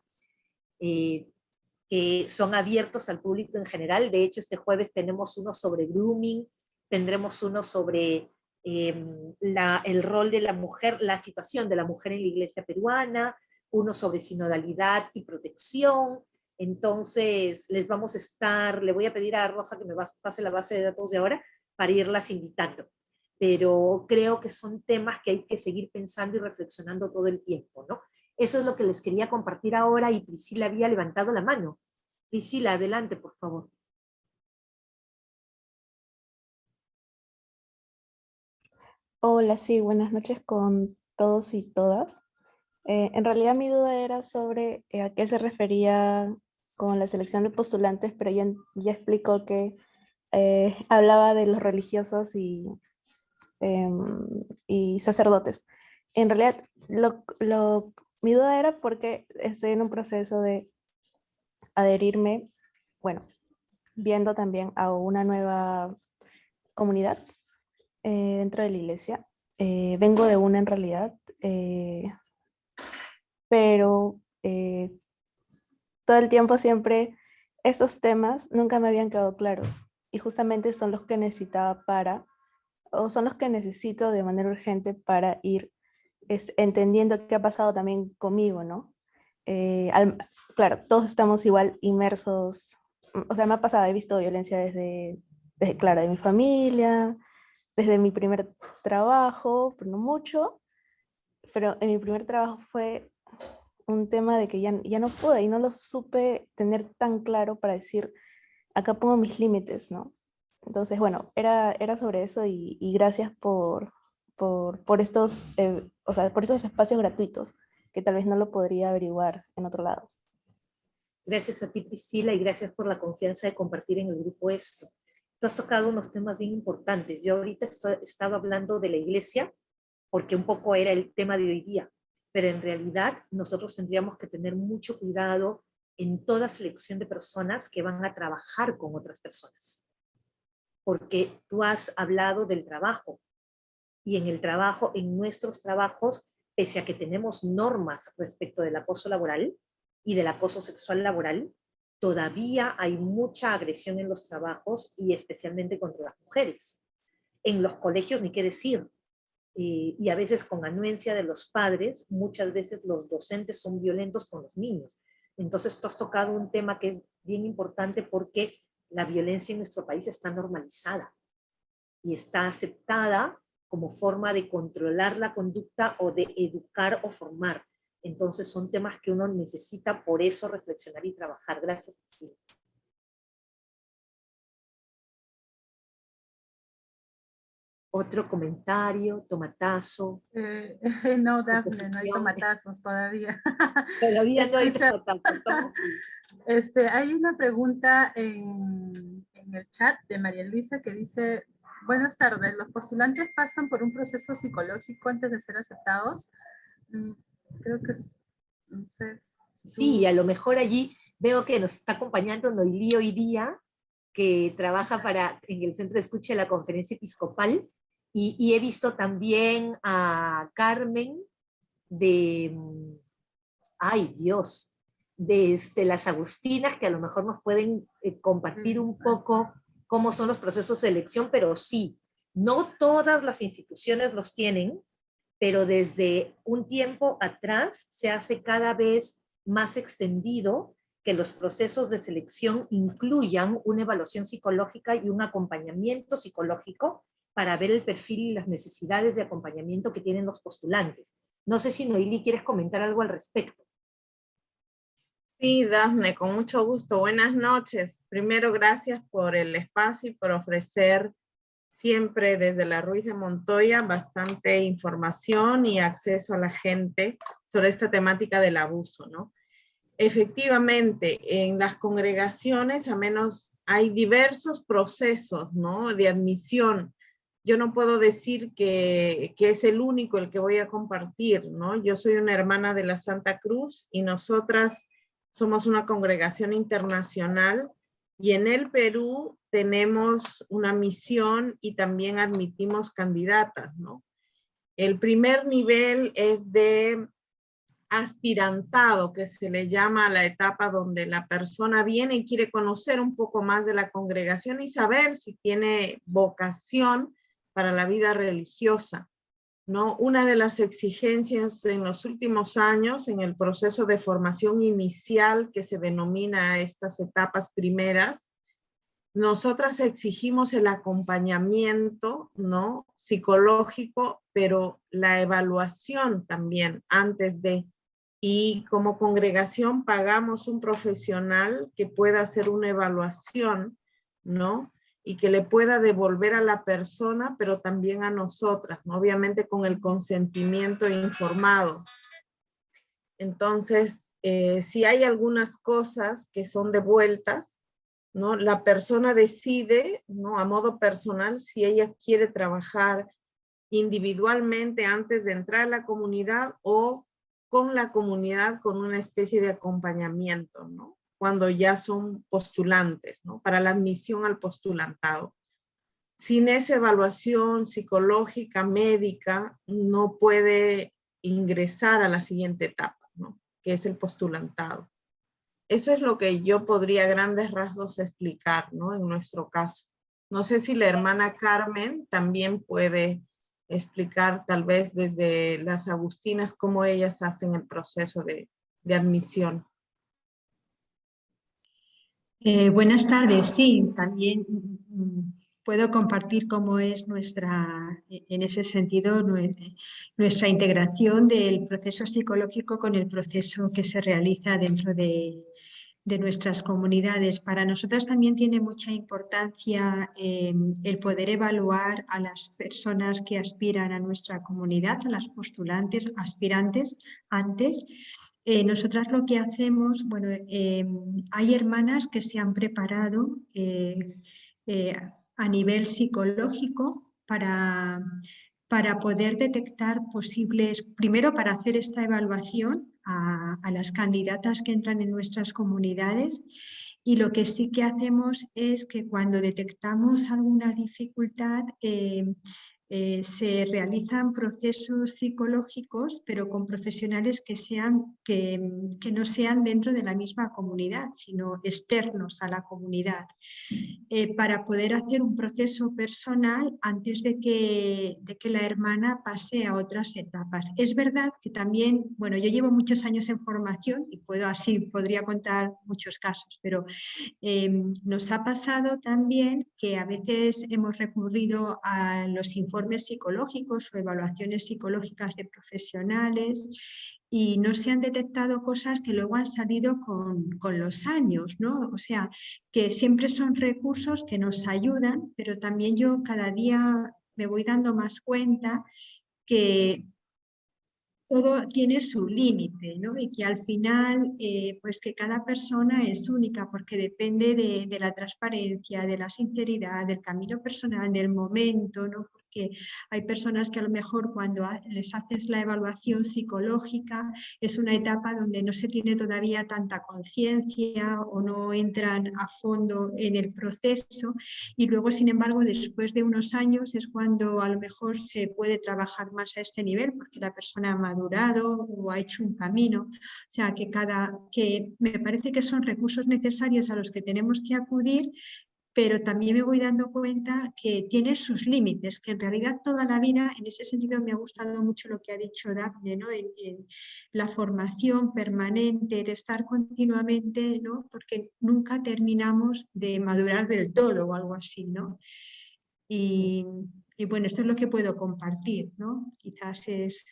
que son abiertos al público en general. De hecho, este jueves tenemos uno sobre grooming, tendremos uno sobre el rol de la mujer, la situación de la mujer en la iglesia peruana, uno sobre sinodalidad y protección. Entonces, le voy a pedir a Rosa que me pase la base de datos de ahora para irlas invitando. Pero creo que son temas que hay que seguir pensando y reflexionando todo el tiempo, ¿no? Eso es lo que les quería compartir ahora y Priscila había levantado la mano. Priscila, adelante, por favor. Hola, sí, buenas noches con todos y todas. En realidad mi duda era sobre a qué se refería con la selección de postulantes, pero ya explicó que hablaba de los religiosos y sacerdotes. En realidad, mi duda era porque estoy en un proceso de adherirme, bueno, viendo también a una nueva comunidad dentro de la iglesia. Vengo de una en realidad, pero todo el tiempo siempre estos temas nunca me habían quedado claros y justamente son los que necesitaba o son los que necesito de manera urgente para ir entendiendo qué ha pasado también conmigo, ¿no? Claro, todos estamos igual inmersos, o sea, me ha pasado, he visto violencia claro, de mi familia, desde mi primer trabajo, pero no mucho, pero en mi primer trabajo fue un tema de que ya no pude y no lo supe tener tan claro para decir, acá pongo mis límites, ¿no? Entonces, bueno, era sobre eso y gracias por estos, o sea, por esos espacios gratuitos que tal vez no lo podría averiguar en otro lado. Gracias a ti, Priscila, y gracias por la confianza de compartir en el grupo esto. Tú has tocado unos temas bien importantes. Yo ahorita he estado hablando de la iglesia porque un poco era el tema de hoy día, pero en realidad nosotros tendríamos que tener mucho cuidado en toda selección de personas que van a trabajar con otras personas. Porque tú has hablado del trabajo, y en el trabajo, en nuestros trabajos, pese a que tenemos normas respecto del acoso laboral y del acoso sexual laboral, todavía hay mucha agresión en los trabajos y especialmente contra las mujeres. En los colegios, ni qué decir, y a veces con anuencia de los padres, muchas veces los docentes son violentos con los niños. Entonces tú has tocado un tema que es bien importante porque la violencia en nuestro país está normalizada y está aceptada como forma de controlar la conducta o de educar o formar. Entonces son temas que uno necesita por eso reflexionar y trabajar. Gracias. Sí. Otro comentario, tomatazo. No, Dafne, no hay tomatazos todavía. Todavía no hay tomatazos. Hay una pregunta en el chat de María Luisa que dice: buenas tardes, ¿los postulantes pasan por un proceso psicológico antes de ser aceptados? Creo que es, no sé. Sí, a lo mejor allí veo que nos está acompañando Noilí hoy día, que trabaja en el Centro de Escucha de la Conferencia Episcopal, Y he visto también a Carmen de, ay Dios, de las Agustinas, que a lo mejor nos pueden compartir un poco cómo son los procesos de selección, pero sí, no todas las instituciones los tienen, pero desde un tiempo atrás se hace cada vez más extendido que los procesos de selección incluyan una evaluación psicológica y un acompañamiento psicológico para ver el perfil y las necesidades de acompañamiento que tienen los postulantes. No sé si Noili quieres comentar algo al respecto. Sí, Dafne, con mucho gusto. Buenas noches. Primero, gracias por el espacio y por ofrecer siempre desde la Ruiz de Montoya bastante información y acceso a la gente sobre esta temática del abuso, ¿no? Efectivamente, en las congregaciones, al menos hay diversos procesos, ¿no?, de admisión. Yo no puedo decir que es el único el que voy a compartir, ¿no? Yo soy una hermana de la Santa Cruz y nosotras somos una congregación internacional y en el Perú tenemos una misión y también admitimos candidatas, ¿no? El primer nivel es de aspirantado, que se le llama a la etapa donde la persona viene y quiere conocer un poco más de la congregación y saber si tiene vocación para la vida religiosa, ¿no? Una de las exigencias en los últimos años en el proceso de formación inicial que se denomina estas etapas primeras, nosotras exigimos el acompañamiento, ¿no?, psicológico, pero la evaluación también antes de. Y como congregación pagamos un profesional que pueda hacer una evaluación, ¿no?, y que le pueda devolver a la persona, pero también a nosotras, ¿no?, obviamente con el consentimiento informado. Entonces, si hay algunas cosas que son devueltas, ¿no?, la persona decide, ¿no?, a modo personal si ella quiere trabajar individualmente antes de entrar a la comunidad o con la comunidad con una especie de acompañamiento, ¿no?, cuando ya son postulantes, ¿no?, para la admisión al postulantado. Sin esa evaluación psicológica, médica, no puede ingresar a la siguiente etapa, ¿no?, que es el postulantado. Eso es lo que yo podría a grandes rasgos explicar, ¿no?, en nuestro caso. No sé si la hermana Carmen también puede explicar tal vez desde las Agustinas cómo ellas hacen el proceso de admisión. Buenas tardes, sí, también puedo compartir cómo es nuestra, en ese sentido, nuestra integración del proceso psicológico con el proceso que se realiza dentro de nuestras comunidades. Para nosotras también tiene mucha importancia el poder evaluar a las personas que aspiran a nuestra comunidad, a las postulantes, aspirantes antes. Nosotras lo que hacemos, bueno, hay hermanas que se han preparado a nivel psicológico para poder detectar posibles, primero para hacer esta evaluación a las candidatas que entran en nuestras comunidades, y lo que sí que hacemos es que cuando detectamos alguna dificultad se realizan procesos psicológicos, pero con profesionales que no sean dentro de la misma comunidad, sino externos a la comunidad, para poder hacer un proceso personal antes de que la hermana pase a otras etapas. Es verdad que también, bueno, yo llevo muchos años en formación y podría contar muchos casos, pero nos ha pasado también que a veces hemos recurrido a los informes psicológicos o evaluaciones psicológicas de profesionales y no se han detectado cosas que luego han salido con los años, ¿no? O sea, que siempre son recursos que nos ayudan, pero también yo cada día me voy dando más cuenta que todo tiene su límite, ¿no? Y que al final, pues que cada persona es única porque depende de la transparencia, de la sinceridad, del camino personal, del momento, ¿no? Porque porque hay personas que a lo mejor cuando les haces la evaluación psicológica es una etapa donde no se tiene todavía tanta conciencia o no entran a fondo en el proceso, y luego, sin embargo, después de unos años es cuando a lo mejor se puede trabajar más a este nivel, porque la persona ha madurado o ha hecho un camino. O sea, que me parece que son recursos necesarios a los que tenemos que acudir, pero también me voy dando cuenta que tiene sus límites, que en realidad toda la vida, en ese sentido me ha gustado mucho lo que ha dicho Daphne, ¿no? En la formación permanente, el estar continuamente, ¿no? Porque nunca terminamos de madurar del todo o algo así, ¿no? Y bueno, esto es lo que puedo compartir, ¿no? Quizás es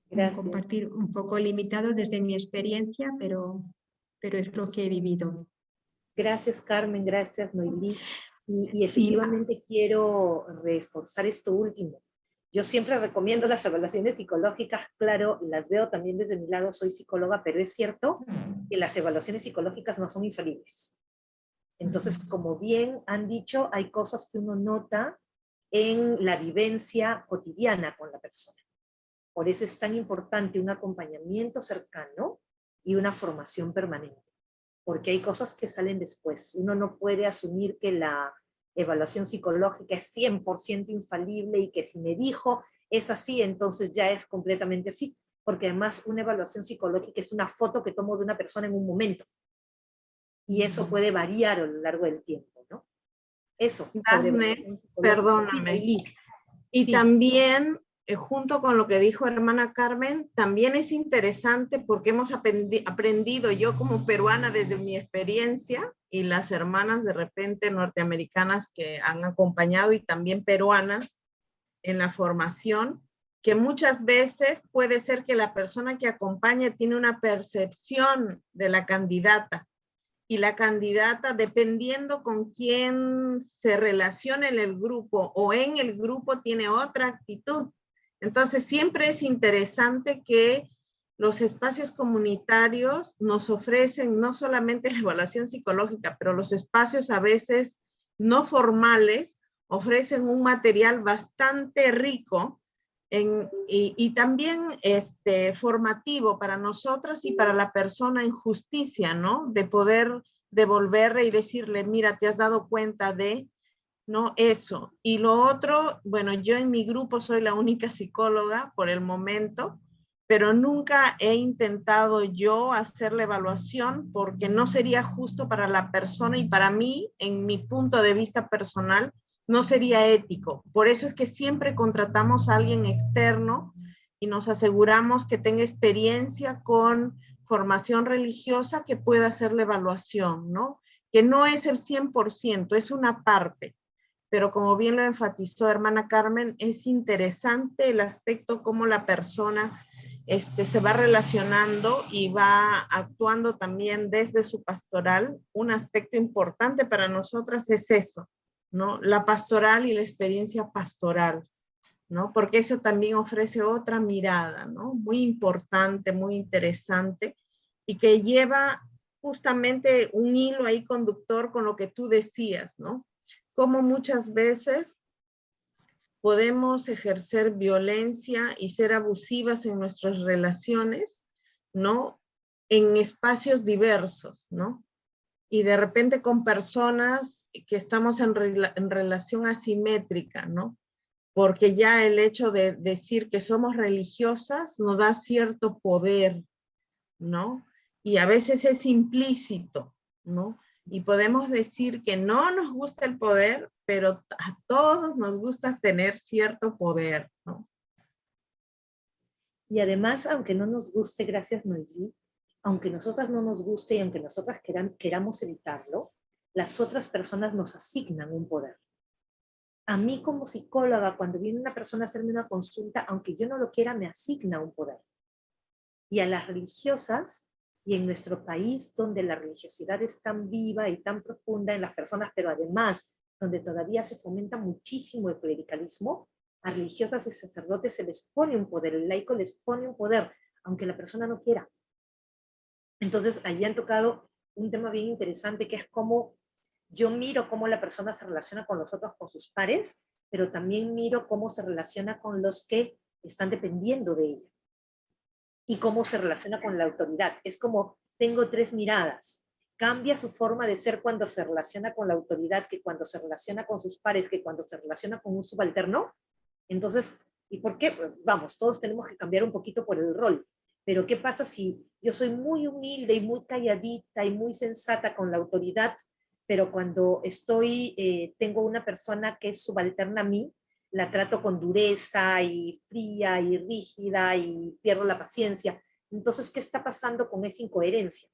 un compartir un poco limitado desde mi experiencia, pero es lo que he vivido. Gracias, Carmen, gracias, Noelí. Y efectivamente quiero reforzar esto último. Yo siempre recomiendo las evaluaciones psicológicas, claro, las veo también desde mi lado, soy psicóloga, pero es cierto que las evaluaciones psicológicas no son infalibles. Entonces, como bien han dicho, hay cosas que uno nota en la vivencia cotidiana con la persona. Por eso es tan importante un acompañamiento cercano y una formación permanente, porque hay cosas que salen después. Uno no puede asumir que la evaluación psicológica es 100% infalible y que si me dijo es así, entonces ya es completamente así, porque además una evaluación psicológica es una foto que tomo de una persona en un momento, y eso puede variar a lo largo del tiempo, ¿no? Eso, sobre evaluación psicológica. Perdóname. Y sí, también, junto con lo que dijo hermana Carmen, también es interesante porque hemos aprendido, yo como peruana desde mi experiencia, y las hermanas de repente norteamericanas que han acompañado y también peruanas en la formación, que muchas veces puede ser que la persona que acompaña tiene una percepción de la candidata, y la candidata, dependiendo con quién se relaciona en el grupo o en el grupo, tiene otra actitud. Entonces, siempre es interesante que los espacios comunitarios nos ofrecen no solamente la evaluación psicológica, pero los espacios a veces no formales ofrecen un material bastante rico y también formativo para nosotras y para la persona en justicia, ¿no? De poder devolverle y decirle, mira, te has dado cuenta de, ¿no? Eso. Y lo otro, bueno, yo en mi grupo soy la única psicóloga por el momento, pero nunca he intentado yo hacer la evaluación porque no sería justo para la persona y para mí, en mi punto de vista personal, no sería ético. Por eso es que siempre contratamos a alguien externo y nos aseguramos que tenga experiencia con formación religiosa que pueda hacer la evaluación, ¿no? Que no es el 100%, es una parte. Pero como bien lo enfatizó hermana Carmen, es interesante el aspecto cómo la persona se va relacionando y va actuando también desde su pastoral. Un aspecto importante para nosotras es eso, ¿no? La pastoral y la experiencia pastoral, ¿no? Porque eso también ofrece otra mirada, ¿no? Muy importante, muy interesante, y que lleva justamente un hilo ahí conductor con lo que tú decías, ¿no? Como muchas veces podemos ejercer violencia y ser abusivas en nuestras relaciones, ¿no? En espacios diversos, ¿no? Y de repente con personas que estamos en relación asimétrica, ¿no? Porque ya el hecho de decir que somos religiosas nos da cierto poder, ¿no? Y a veces es implícito, ¿no? Y podemos decir que no nos gusta el poder, pero a todos nos gusta tener cierto poder, ¿no? Y además, aunque no nos guste, gracias Noelí, aunque nosotras no nos guste y aunque nosotras queramos evitarlo, las otras personas nos asignan un poder. A mí como psicóloga, cuando viene una persona a hacerme una consulta, aunque yo no lo quiera, me asigna un poder. Y a las religiosas, y en nuestro país, donde la religiosidad es tan viva y tan profunda en las personas, pero además, donde todavía se fomenta muchísimo el clericalismo, a religiosas y sacerdotes se les pone un poder, el laico les pone un poder, aunque la persona no quiera. Entonces, allí han tocado un tema bien interesante, que es cómo yo miro cómo la persona se relaciona con los otros, con sus pares, pero también miro cómo se relaciona con los que están dependiendo de ella y cómo se relaciona con la autoridad. Es como, tengo 3 miradas. Cambia su forma de ser cuando se relaciona con la autoridad, que cuando se relaciona con sus pares, que cuando se relaciona con un subalterno. Entonces, ¿y por qué? Pues, vamos, todos tenemos que cambiar un poquito por el rol. Pero ¿qué pasa si yo soy muy humilde y muy calladita y muy sensata con la autoridad, pero cuando tengo una persona que es subalterna a mí, la trato con dureza y fría y rígida y pierdo la paciencia? Entonces, ¿qué está pasando con esa incoherencia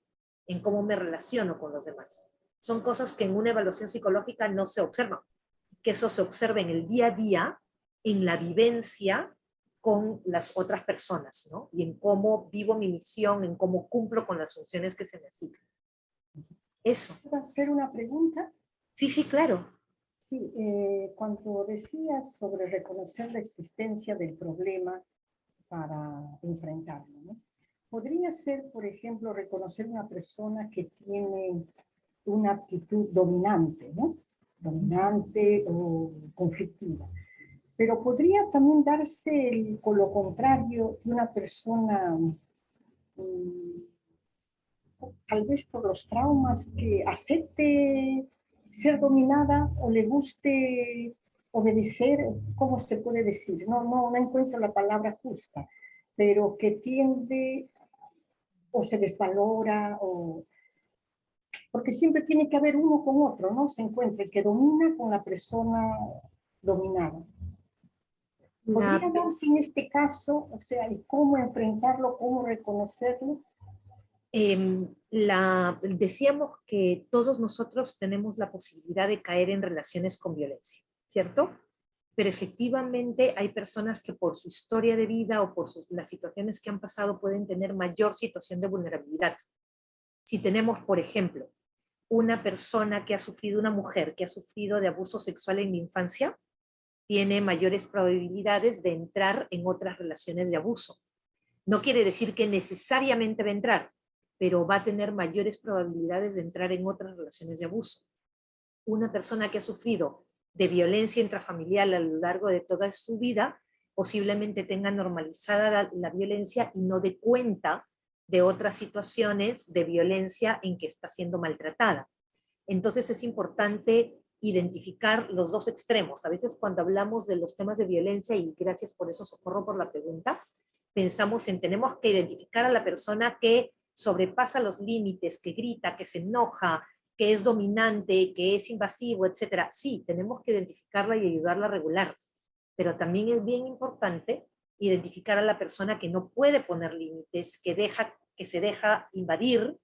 en cómo me relaciono con los demás? Son cosas que en una evaluación psicológica no se observan, que eso se observa en el día a día, en la vivencia con las otras personas, ¿no? Y en cómo vivo mi misión, en cómo cumplo con las funciones que se me asignan. Eso. ¿Puedo hacer una pregunta? Sí, sí, claro. Sí, cuando decías sobre reconocer la existencia del problema para enfrentarlo, ¿no? Podría ser, por ejemplo, reconocer una persona que tiene una actitud dominante, ¿no? Dominante o conflictiva. Pero podría también darse con lo contrario de una persona, tal vez por los traumas, que acepte ser dominada o le guste obedecer. ¿Cómo se puede decir? No encuentro la palabra justa, pero que tiende o se desvalora, o porque siempre tiene que haber uno con otro, ¿no? Se encuentra el que domina con la persona dominada. ¿Podría darse en este caso, o sea, y cómo enfrentarlo, cómo reconocerlo? Decíamos que todos nosotros tenemos la posibilidad de caer en relaciones con violencia, ¿cierto? Pero efectivamente hay personas que por su historia de vida o por las situaciones que han pasado pueden tener mayor situación de vulnerabilidad. Si tenemos, por ejemplo, una persona que ha sufrido, una mujer que ha sufrido de abuso sexual en la infancia, tiene mayores probabilidades de entrar en otras relaciones de abuso. No quiere decir que necesariamente va a entrar, pero va a tener mayores probabilidades de entrar en otras relaciones de abuso. Una persona que ha sufrido de violencia intrafamiliar a lo largo de toda su vida, posiblemente tenga normalizada la violencia y no dé cuenta de otras situaciones de violencia en que está siendo maltratada. Entonces es importante identificar los dos extremos. A veces cuando hablamos de los temas de violencia, y gracias por eso, Socorro, por la pregunta, pensamos en tenemos que identificar a la persona que sobrepasa los límites, que grita, que se enoja, que es dominante, que es invasivo, etc. Sí, tenemos que identificarla y ayudarla a regular, pero también es bien importante identificar a la persona que no puede poner límites, que se deja invadir,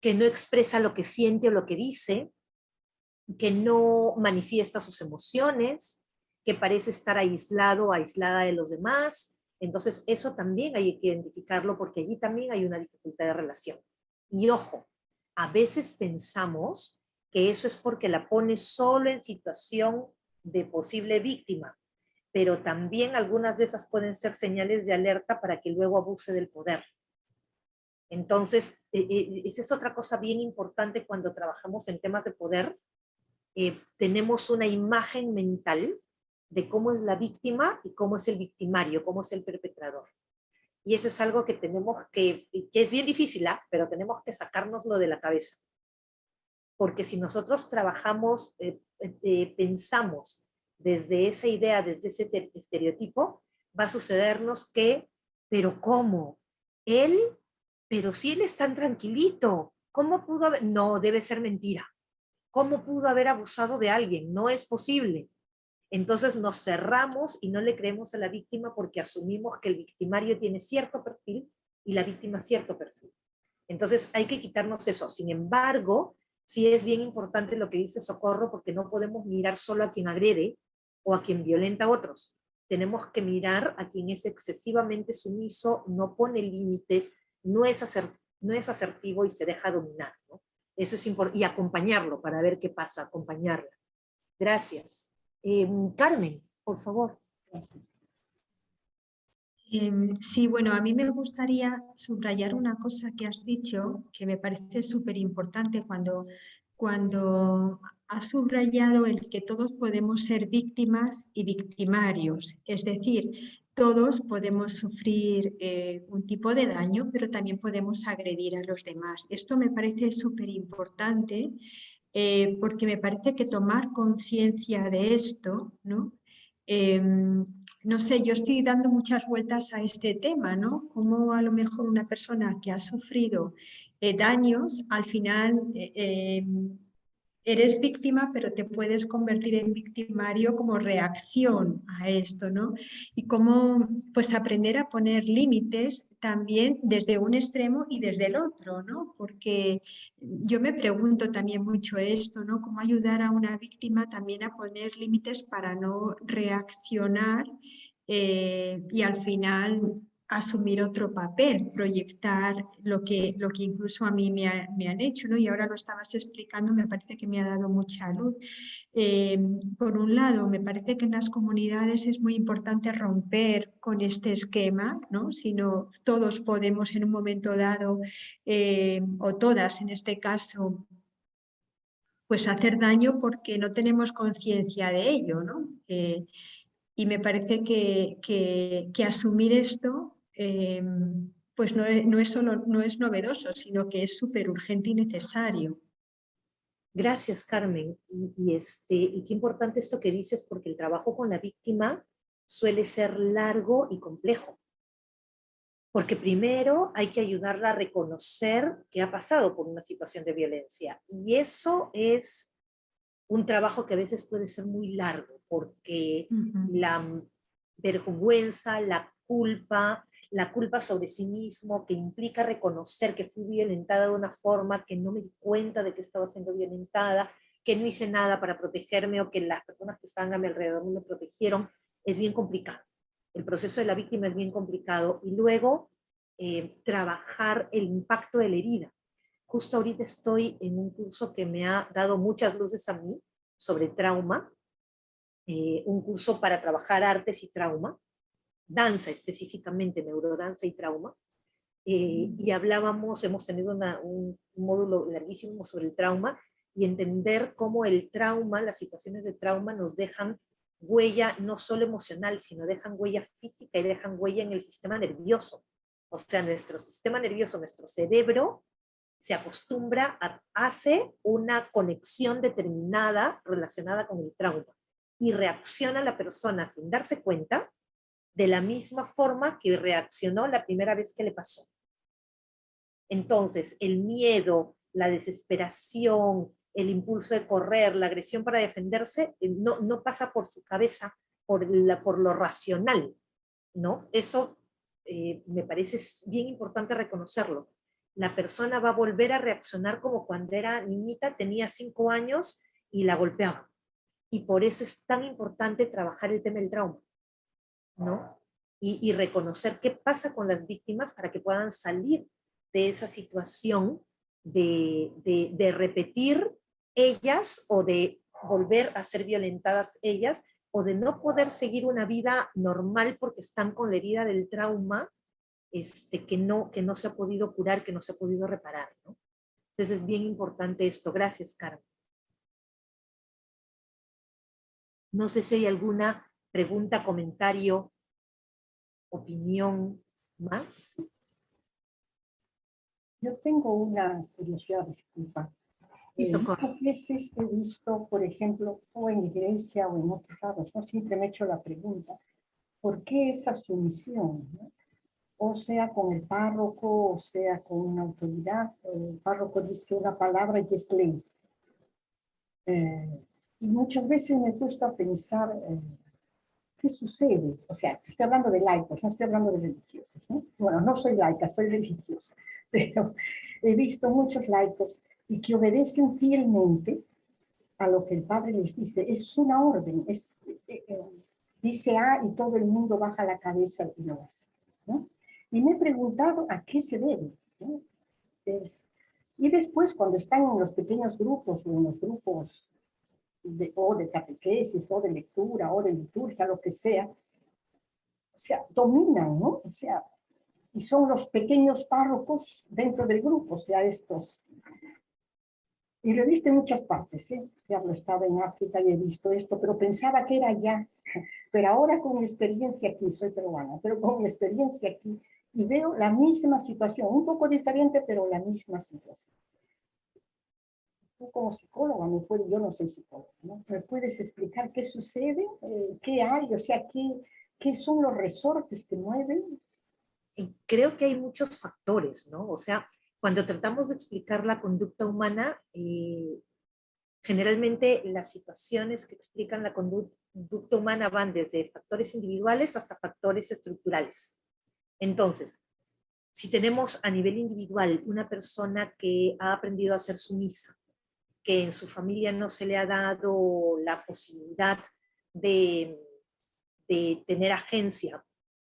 que no expresa lo que siente o lo que dice, que no manifiesta sus emociones, que parece estar aislado o aislada de los demás. Entonces eso también hay que identificarlo porque allí también hay una dificultad de relación. Y ojo, a veces pensamos que eso es porque la pone solo en situación de posible víctima, pero también algunas de esas pueden ser señales de alerta para que luego abuse del poder. Entonces, esa es otra cosa bien importante cuando trabajamos en temas de poder. Tenemos una imagen mental de cómo es la víctima y cómo es el victimario, cómo es el perpetrador. Y eso es algo que tenemos que es bien difícil, pero tenemos que sacárnoslo de la cabeza. Porque si nosotros trabajamos, pensamos desde esa idea, desde ese estereotipo, va a sucedernos que, pero ¿cómo? Él, pero si él es tan tranquilito, ¿cómo pudo haber? No, debe ser mentira. ¿Cómo pudo haber abusado de alguien? No es posible. Entonces nos cerramos y no le creemos a la víctima porque asumimos que el victimario tiene cierto perfil y la víctima cierto perfil. Entonces hay que quitarnos eso. Sin embargo, sí es bien importante lo que dice Socorro, porque no podemos mirar solo a quien agrede o a quien violenta a otros. Tenemos que mirar a quien es excesivamente sumiso, no pone límites, no es asertivo y se deja dominar, ¿no? Eso es importante. Y acompañarlo para ver qué pasa, acompañarla. Gracias. Carmen, por favor. Gracias. Sí, bueno, a mí me gustaría subrayar una cosa que has dicho que me parece súper importante cuando ha subrayado el que todos podemos ser víctimas y victimarios, es decir, todos podemos sufrir un tipo de daño, pero también podemos agredir a los demás. Esto me parece súper importante porque me parece que tomar conciencia de esto, ¿no? No sé, yo estoy dando muchas vueltas a este tema, ¿no? Cómo a lo mejor una persona que ha sufrido daños, al final eres víctima, pero te puedes convertir en victimario como reacción a esto, ¿no? Y cómo, pues, aprender a poner límites también desde un extremo y desde el otro, ¿no? Porque yo me pregunto también mucho esto, ¿no? Cómo ayudar a una víctima también a poner límites para no reaccionar y al final asumir otro papel, proyectar lo que incluso a mí me han hecho, ¿no? Y ahora lo estabas explicando, me parece que me ha dado mucha luz. Por un lado, me parece que en las comunidades es muy importante romper con este esquema, ¿no? Si no, todos podemos en un momento dado, o todas en este caso, pues hacer daño porque no tenemos conciencia de ello, ¿no? Y me parece que asumir esto pues no es novedoso, sino que es súper urgente y necesario. Gracias, Carmen. Y qué importante esto que dices, porque el trabajo con la víctima suele ser largo y complejo. Porque primero hay que ayudarla a reconocer que ha pasado por una situación de violencia. Y eso es un trabajo que a veces puede ser muy largo, porque la vergüenza, la culpa sobre sí mismo, que implica reconocer que fui violentada de una forma, que no me di cuenta de que estaba siendo violentada, que no hice nada para protegerme o que las personas que estaban a mi alrededor no me protegieron, es bien complicado. El proceso de la víctima es bien complicado. Y luego trabajar el impacto de la herida. Justo ahorita estoy en un curso que me ha dado muchas luces a mí sobre trauma, un curso para trabajar artes y trauma, danza específicamente, neurodanza y trauma, y hemos tenido un módulo larguísimo sobre el trauma y entender cómo el trauma, las situaciones de trauma nos dejan huella no solo emocional, sino dejan huella física y dejan huella en el sistema nervioso. O sea, nuestro sistema nervioso, nuestro cerebro, se acostumbra hace una conexión determinada relacionada con el trauma y reacciona la persona sin darse cuenta de la misma forma que reaccionó la primera vez que le pasó. Entonces, el miedo, la desesperación, el impulso de correr, la agresión para defenderse, no pasa por su cabeza, por lo racional, ¿no? Eso me parece bien importante reconocerlo. La persona va a volver a reaccionar como cuando era niñita, tenía 5 años y la golpeaba. Y por eso es tan importante trabajar el tema del trauma, ¿no? Y reconocer qué pasa con las víctimas para que puedan salir de esa situación de repetir ellas o de volver a ser violentadas ellas o de no poder seguir una vida normal porque están con la herida del trauma que no se ha podido curar, que no se ha podido reparar, ¿no? Entonces es bien importante esto. Gracias, Carmen. No sé si hay alguna pregunta, comentario, opinión más. Yo tengo una curiosidad, disculpa. Muchas veces he visto, por ejemplo, o en iglesia o en otros lados, ¿no? Siempre me he hecho la pregunta, ¿por qué esa sumisión, ¿no? O sea con el párroco, o sea con una autoridad? El párroco dice una palabra y es ley. Y muchas veces me he puesto a pensar, ¿qué sucede? O sea, estoy hablando de laicos, no estoy hablando de religiosos, ¿no? Bueno, no soy laica, soy religiosa, pero he visto muchos laicos y que obedecen fielmente a lo que el padre les dice. Es una orden, dice A y todo el mundo baja la cabeza y lo hace, ¿no? Y me he preguntado a qué se debe, ¿no? Y después, cuando están en los pequeños grupos o en los grupos o de catequesis, o de lectura, o de liturgia, lo que sea, o sea, dominan, ¿no? O sea, y son los pequeños párrocos dentro del grupo, o sea, estos. Y lo he visto en muchas partes, ¿eh? Ya lo estaba en África y he visto esto, pero pensaba que era allá. Pero ahora con mi experiencia aquí, soy peruana, pero con mi experiencia aquí, y veo la misma situación, un poco diferente, pero la misma situación. Tú como psicóloga, yo no soy psicóloga, ¿no? ¿Me puedes explicar qué sucede? ¿Qué hay? O sea, ¿qué son los resortes que mueven? Creo que hay muchos factores, ¿no? O sea, cuando tratamos de explicar la conducta humana, generalmente las situaciones que explican la conducta humana van desde factores individuales hasta factores estructurales. Entonces, si tenemos a nivel individual una persona que ha aprendido a ser sumisa, que en su familia no se le ha dado la posibilidad de tener agencia,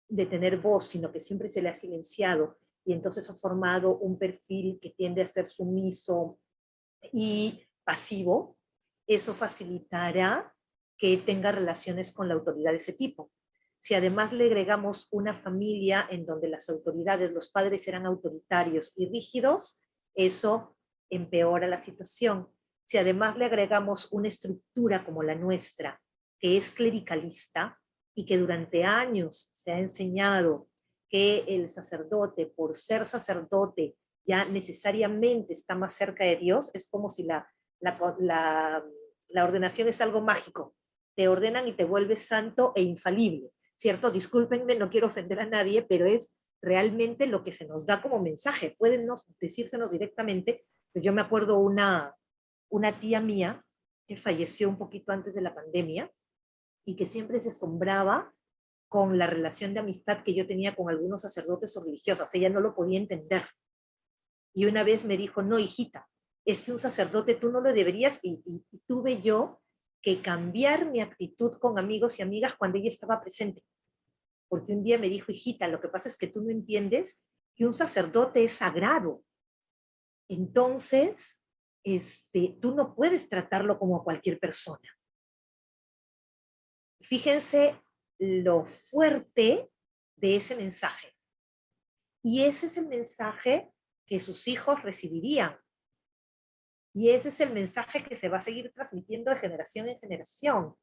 de tener voz, sino que siempre se le ha silenciado, y entonces ha formado un perfil que tiende a ser sumiso y pasivo, eso facilitará que tenga relaciones con la autoridad de ese tipo. Si además le agregamos una familia en donde las autoridades, los padres eran autoritarios y rígidos, eso empeora la situación. Si además le agregamos una estructura como la nuestra, que es clericalista y que durante años se ha enseñado que el sacerdote, por ser sacerdote, ya necesariamente está más cerca de Dios, es como si la ordenación es algo mágico. Te ordenan y te vuelves santo e infalible, ¿cierto? Discúlpenme, no quiero ofender a nadie, pero es realmente lo que se nos da como mensaje. Pueden no decírsenos directamente, pues yo me acuerdo una tía mía que falleció un poquito antes de la pandemia y que siempre se asombraba con la relación de amistad que yo tenía con algunos sacerdotes o religiosas. Ella no lo podía entender. Y una vez me dijo, no, hijita, es que un sacerdote tú no lo deberías, y tuve yo que cambiar mi actitud con amigos y amigas cuando ella estaba presente. Porque un día me dijo, hijita, lo que pasa es que tú no entiendes que un sacerdote es sagrado. Entonces, tú no puedes tratarlo como a cualquier persona. Fíjense lo fuerte de ese mensaje. Y ese es el mensaje que sus hijos recibirían. Y ese es el mensaje que se va a seguir transmitiendo de generación en generación.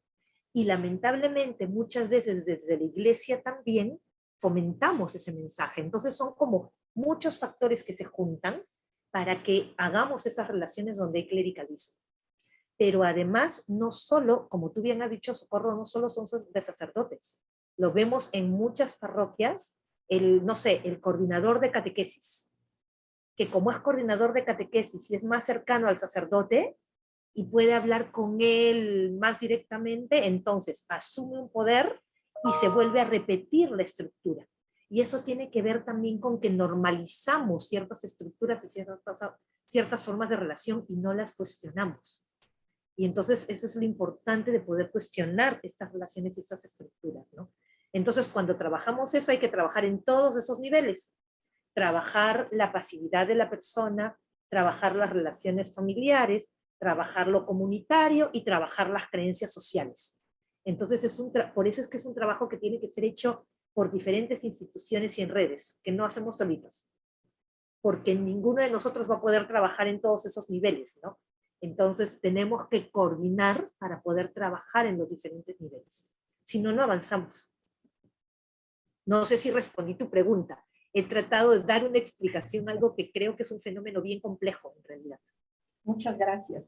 Y lamentablemente muchas veces desde la iglesia también fomentamos ese mensaje. Entonces son como muchos factores que se juntan para que hagamos esas relaciones donde hay clericalismo. Pero además, no solo, como tú bien has dicho, Socorro, no solo son de sacerdotes. Lo vemos en muchas parroquias, no sé, el coordinador de catequesis, que como es coordinador de catequesis y es más cercano al sacerdote y puede hablar con él más directamente, entonces asume un poder y se vuelve a repetir la estructura. Y eso tiene que ver también con que normalizamos ciertas estructuras y ciertas formas de relación y no las cuestionamos. Y entonces eso es lo importante de poder cuestionar estas relaciones y estas estructuras, ¿no? Entonces cuando trabajamos eso hay que trabajar en todos esos niveles. Trabajar la pasividad de la persona, trabajar las relaciones familiares, trabajar lo comunitario y trabajar las creencias sociales. Entonces por eso es que es un trabajo que tiene que ser hecho por diferentes instituciones y en redes, que no hacemos solitos, porque ninguno de nosotros va a poder trabajar en todos esos niveles, ¿no? Entonces tenemos que coordinar para poder trabajar en los diferentes niveles. Si no, no avanzamos. No sé si respondí tu pregunta. He tratado de dar una explicación, algo que creo que es un fenómeno bien complejo en realidad. Muchas gracias.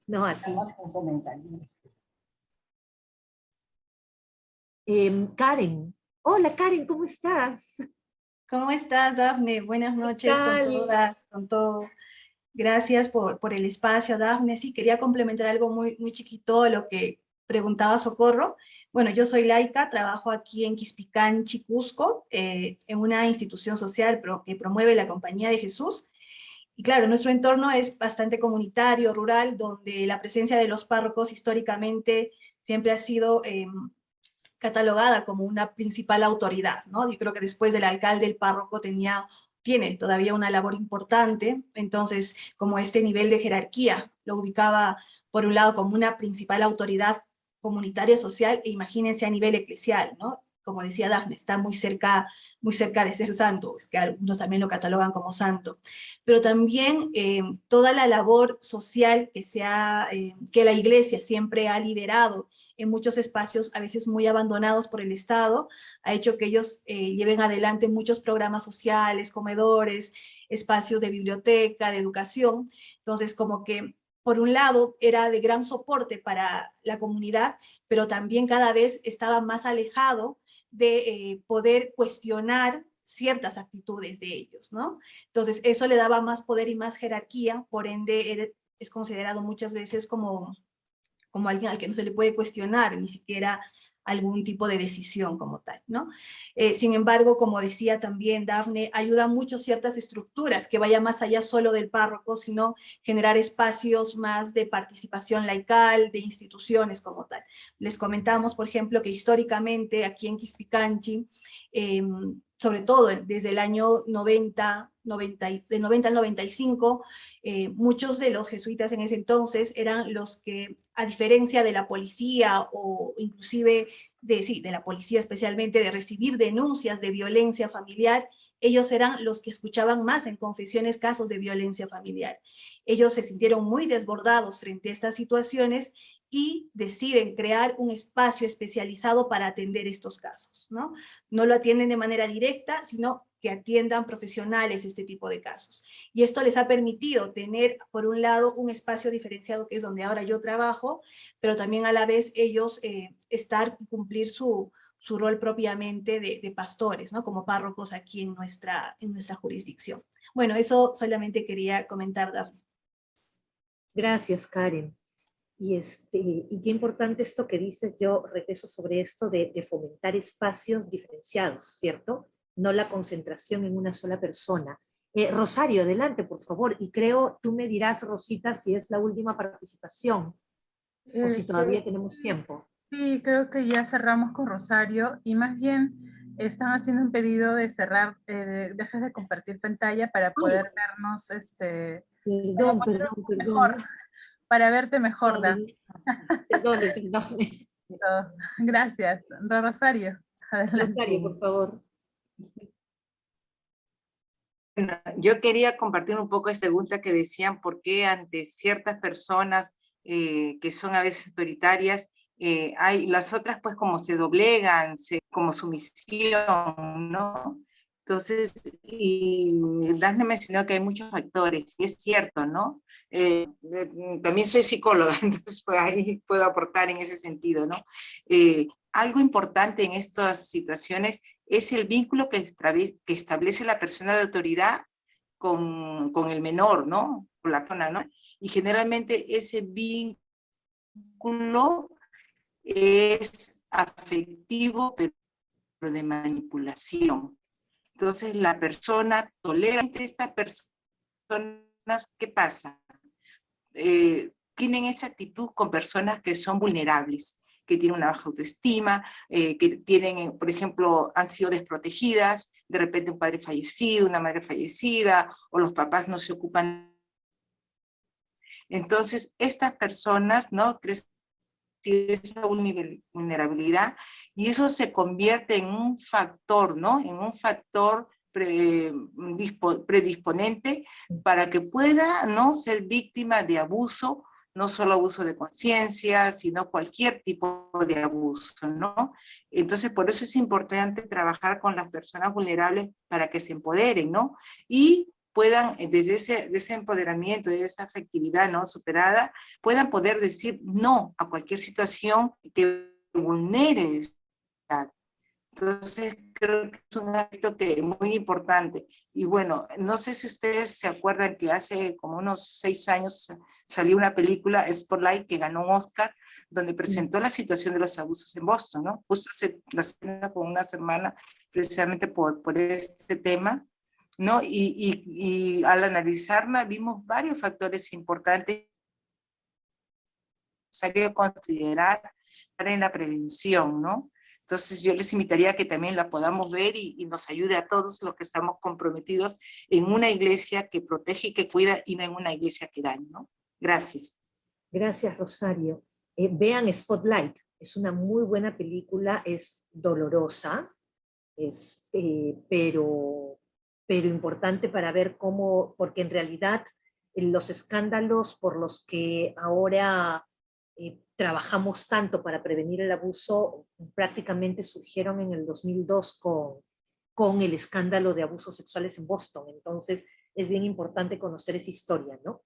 No, a ti. Vamos con comentarios. Karen. Hola Karen, ¿cómo estás? ¿Cómo estás, Dafne? Buenas noches con todo. Gracias por el espacio, Dafne. Sí, quería complementar algo muy, muy chiquito a lo que preguntaba Socorro. Bueno, yo soy laica, trabajo aquí en Quispicánchi, Cusco, en una institución social que promueve la Compañía de Jesús. Y claro, nuestro entorno es bastante comunitario, rural, donde la presencia de los párrocos históricamente siempre ha sido catalogada como una principal autoridad, ¿no? Yo creo que después del alcalde, el párroco tiene todavía una labor importante. Entonces, como este nivel de jerarquía lo ubicaba, por un lado, como una principal autoridad comunitaria social, e imagínense a nivel eclesial, ¿no? como decía Dafne, está muy cerca de ser santo, es que algunos también lo catalogan como santo, pero también toda la labor social que la iglesia siempre ha liderado en muchos espacios, a veces muy abandonados por el Estado, ha hecho que ellos lleven adelante muchos programas sociales, comedores, espacios de biblioteca, de educación. Entonces, como que por un lado era de gran soporte para la comunidad, pero también cada vez estaba más alejado de poder cuestionar ciertas actitudes de ellos, ¿no? Entonces, eso le daba más poder y más jerarquía, por ende es considerado muchas veces como alguien al que no se le puede cuestionar ni siquiera algún tipo de decisión como tal, ¿no? Sin embargo, como decía también Dafne, ayuda mucho ciertas estructuras que vayan más allá solo del párroco, sino generar espacios más de participación laical, de instituciones como tal. Les comentamos, por ejemplo, que históricamente aquí en Quispicanchi, sobre todo desde el año 90 al 95, muchos de los jesuitas en ese entonces eran los que, a diferencia de la policía o inclusive de la policía especialmente, de recibir denuncias de violencia familiar, ellos eran los que escuchaban más en confesiones casos de violencia familiar. Ellos se sintieron muy desbordados frente a estas situaciones y deciden crear un espacio especializado para atender estos casos, ¿no? No lo atienden de manera directa, sino que atiendan profesionales este tipo de casos. Y esto les ha permitido tener, por un lado, un espacio diferenciado, que es donde ahora yo trabajo, pero también a la vez ellos estar y cumplir su rol propiamente de pastores, ¿no? Como párrocos aquí en nuestra jurisdicción. Bueno, eso solamente quería comentar, Dafne. Gracias, Karen. Y qué importante esto que dices, yo regreso sobre esto de fomentar espacios diferenciados, ¿cierto? No la concentración en una sola persona. Rosario, adelante, por favor. Y creo, tú me dirás, Rosita, si es la última participación o si todavía tenemos tiempo. Sí, creo que ya cerramos con Rosario y más bien están haciendo un pedido de cerrar, dejes de compartir pantalla para poder vernos, Perdón. mejor, para verte mejor. Perdón. Gracias. Rosario, adelante. Rosario, por favor. Bueno, yo quería compartir un poco esta pregunta que decían por qué ante ciertas personas que son a veces autoritarias, hay las otras pues como se doblegan, como sumisión, ¿no? Entonces, y Dafne mencionó que hay muchos factores, y es cierto, ¿no? También soy psicóloga, entonces pues ahí puedo aportar en ese sentido, ¿no? Algo importante en estas situaciones es el vínculo que establece la persona de autoridad con el menor, ¿no? Con la persona, ¿no? Y generalmente ese vínculo es afectivo, pero de manipulación. Entonces la persona tolera a estas personas, ¿qué pasa? Tienen esa actitud con personas que son vulnerables, que tienen una baja autoestima, que tienen, por ejemplo, han sido desprotegidas, de repente un padre fallecido, una madre fallecida, o los papás no se ocupan. Entonces, estas personas, ¿no?, crecen esa vulnerabilidad, y eso se convierte en un factor, ¿no?, en un factor predisponente para que pueda, ¿no?, ser víctima de abuso, no solo abuso de conciencia, sino cualquier tipo de abuso, ¿no? Entonces, por eso es importante trabajar con las personas vulnerables para que se empoderen, ¿no? Y puedan, desde ese empoderamiento, desde esa afectividad, ¿no?, superada, puedan poder decir no a cualquier situación que vulnere su libertad. Entonces, creo que es un aspecto que es muy importante. Y bueno, no sé si ustedes se acuerdan que hace como unos 6 años salió una película, Spotlight, que ganó un Oscar, donde presentó la situación de los abusos en Boston, ¿no? Justo hace con una semana, precisamente por este tema, ¿no? Y al analizarla vimos varios factores importantes que considerar en la prevención, ¿no? Entonces yo les invitaría a que también la podamos ver y nos ayude a todos los que estamos comprometidos en una iglesia que protege y que cuida, y no en una iglesia que daña, ¿no? Gracias. Gracias, Rosario. Vean Spotlight, es una muy buena película, es dolorosa, pero importante para ver cómo, porque en realidad los escándalos por los que ahora trabajamos tanto para prevenir el abuso prácticamente surgieron en el 2002 con el escándalo de abusos sexuales en Boston. Entonces es bien importante conocer esa historia, ¿no?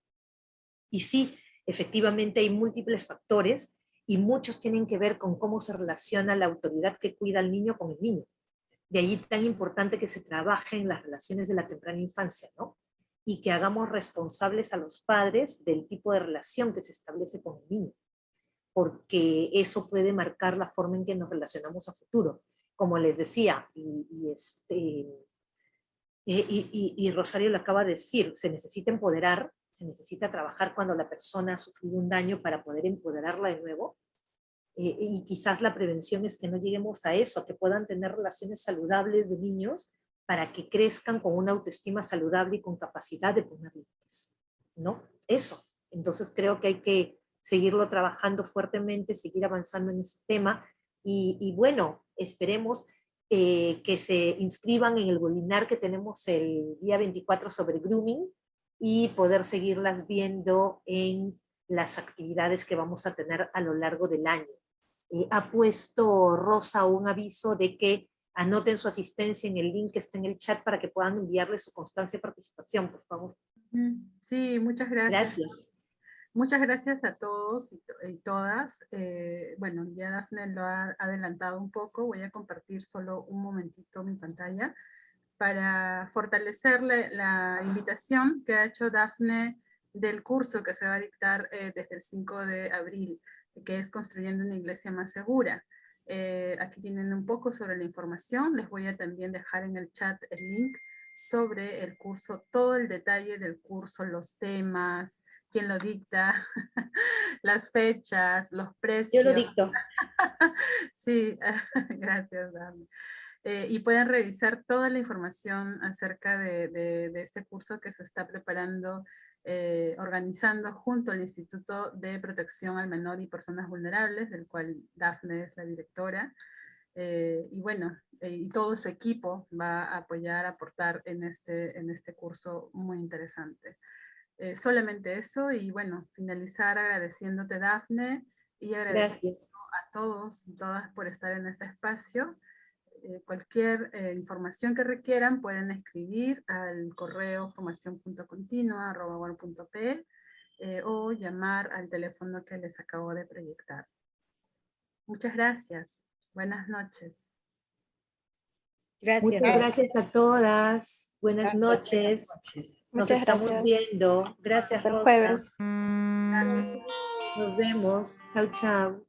Y sí, efectivamente hay múltiples factores y muchos tienen que ver con cómo se relaciona la autoridad que cuida al niño con el niño. De ahí tan importante que se trabaje en las relaciones de la temprana infancia, ¿no? Y que hagamos responsables a los padres del tipo de relación que se establece con el niño, porque eso puede marcar la forma en que nos relacionamos a futuro. Como les decía, y Rosario lo acaba de decir, se necesita empoderar, se necesita trabajar cuando la persona ha sufrido un daño para poder empoderarla de nuevo. Y quizás la prevención es que no lleguemos a eso, que puedan tener relaciones saludables de niños para que crezcan con una autoestima saludable y con capacidad de poner límites, ¿no? Eso. Entonces creo que hay que seguirlo trabajando fuertemente, seguir avanzando en ese tema y bueno, esperemos que se inscriban en el webinar que tenemos el día 24 sobre grooming y poder seguirlas viendo en las actividades que vamos a tener a lo largo del año. Ha puesto Rosa un aviso de que anoten su asistencia en el link que está en el chat para que puedan enviarle su constancia de participación, por favor. Sí, muchas gracias. Gracias. Muchas gracias a todos y todas. Bueno, ya Dafne lo ha adelantado un poco. Voy a compartir solo un momentito mi pantalla para fortalecer la invitación que ha hecho Dafne del curso que se va a dictar desde el 5 de abril, que es Construyendo una Iglesia Más Segura. Aquí tienen un poco sobre la información. Les voy a también dejar en el chat el link sobre el curso, todo el detalle del curso, los temas, quién lo dicta, las fechas, los precios. Yo lo dicto. Sí, gracias, Dami. Y pueden revisar toda la información acerca de este curso que se está preparando, organizando junto al Instituto de Protección al Menor y Personas Vulnerables, del cual Dafne es la directora. Y bueno, y todo su equipo va a apoyar, aportar en este curso muy interesante. Solamente eso, y bueno, finalizar agradeciéndote, Dafne, y agradeciendo a todos y todas por estar en este espacio. Cualquier información que requieran pueden escribir al correo formacion.continua@word.p o llamar al teléfono que les acabo de proyectar. Muchas gracias. Buenas noches. Gracias. Muchas gracias a todas. Buenas noches. Nos estamos viendo. Gracias, hasta el Rosa. jueves. Gracias. Nos vemos. Chau, chau.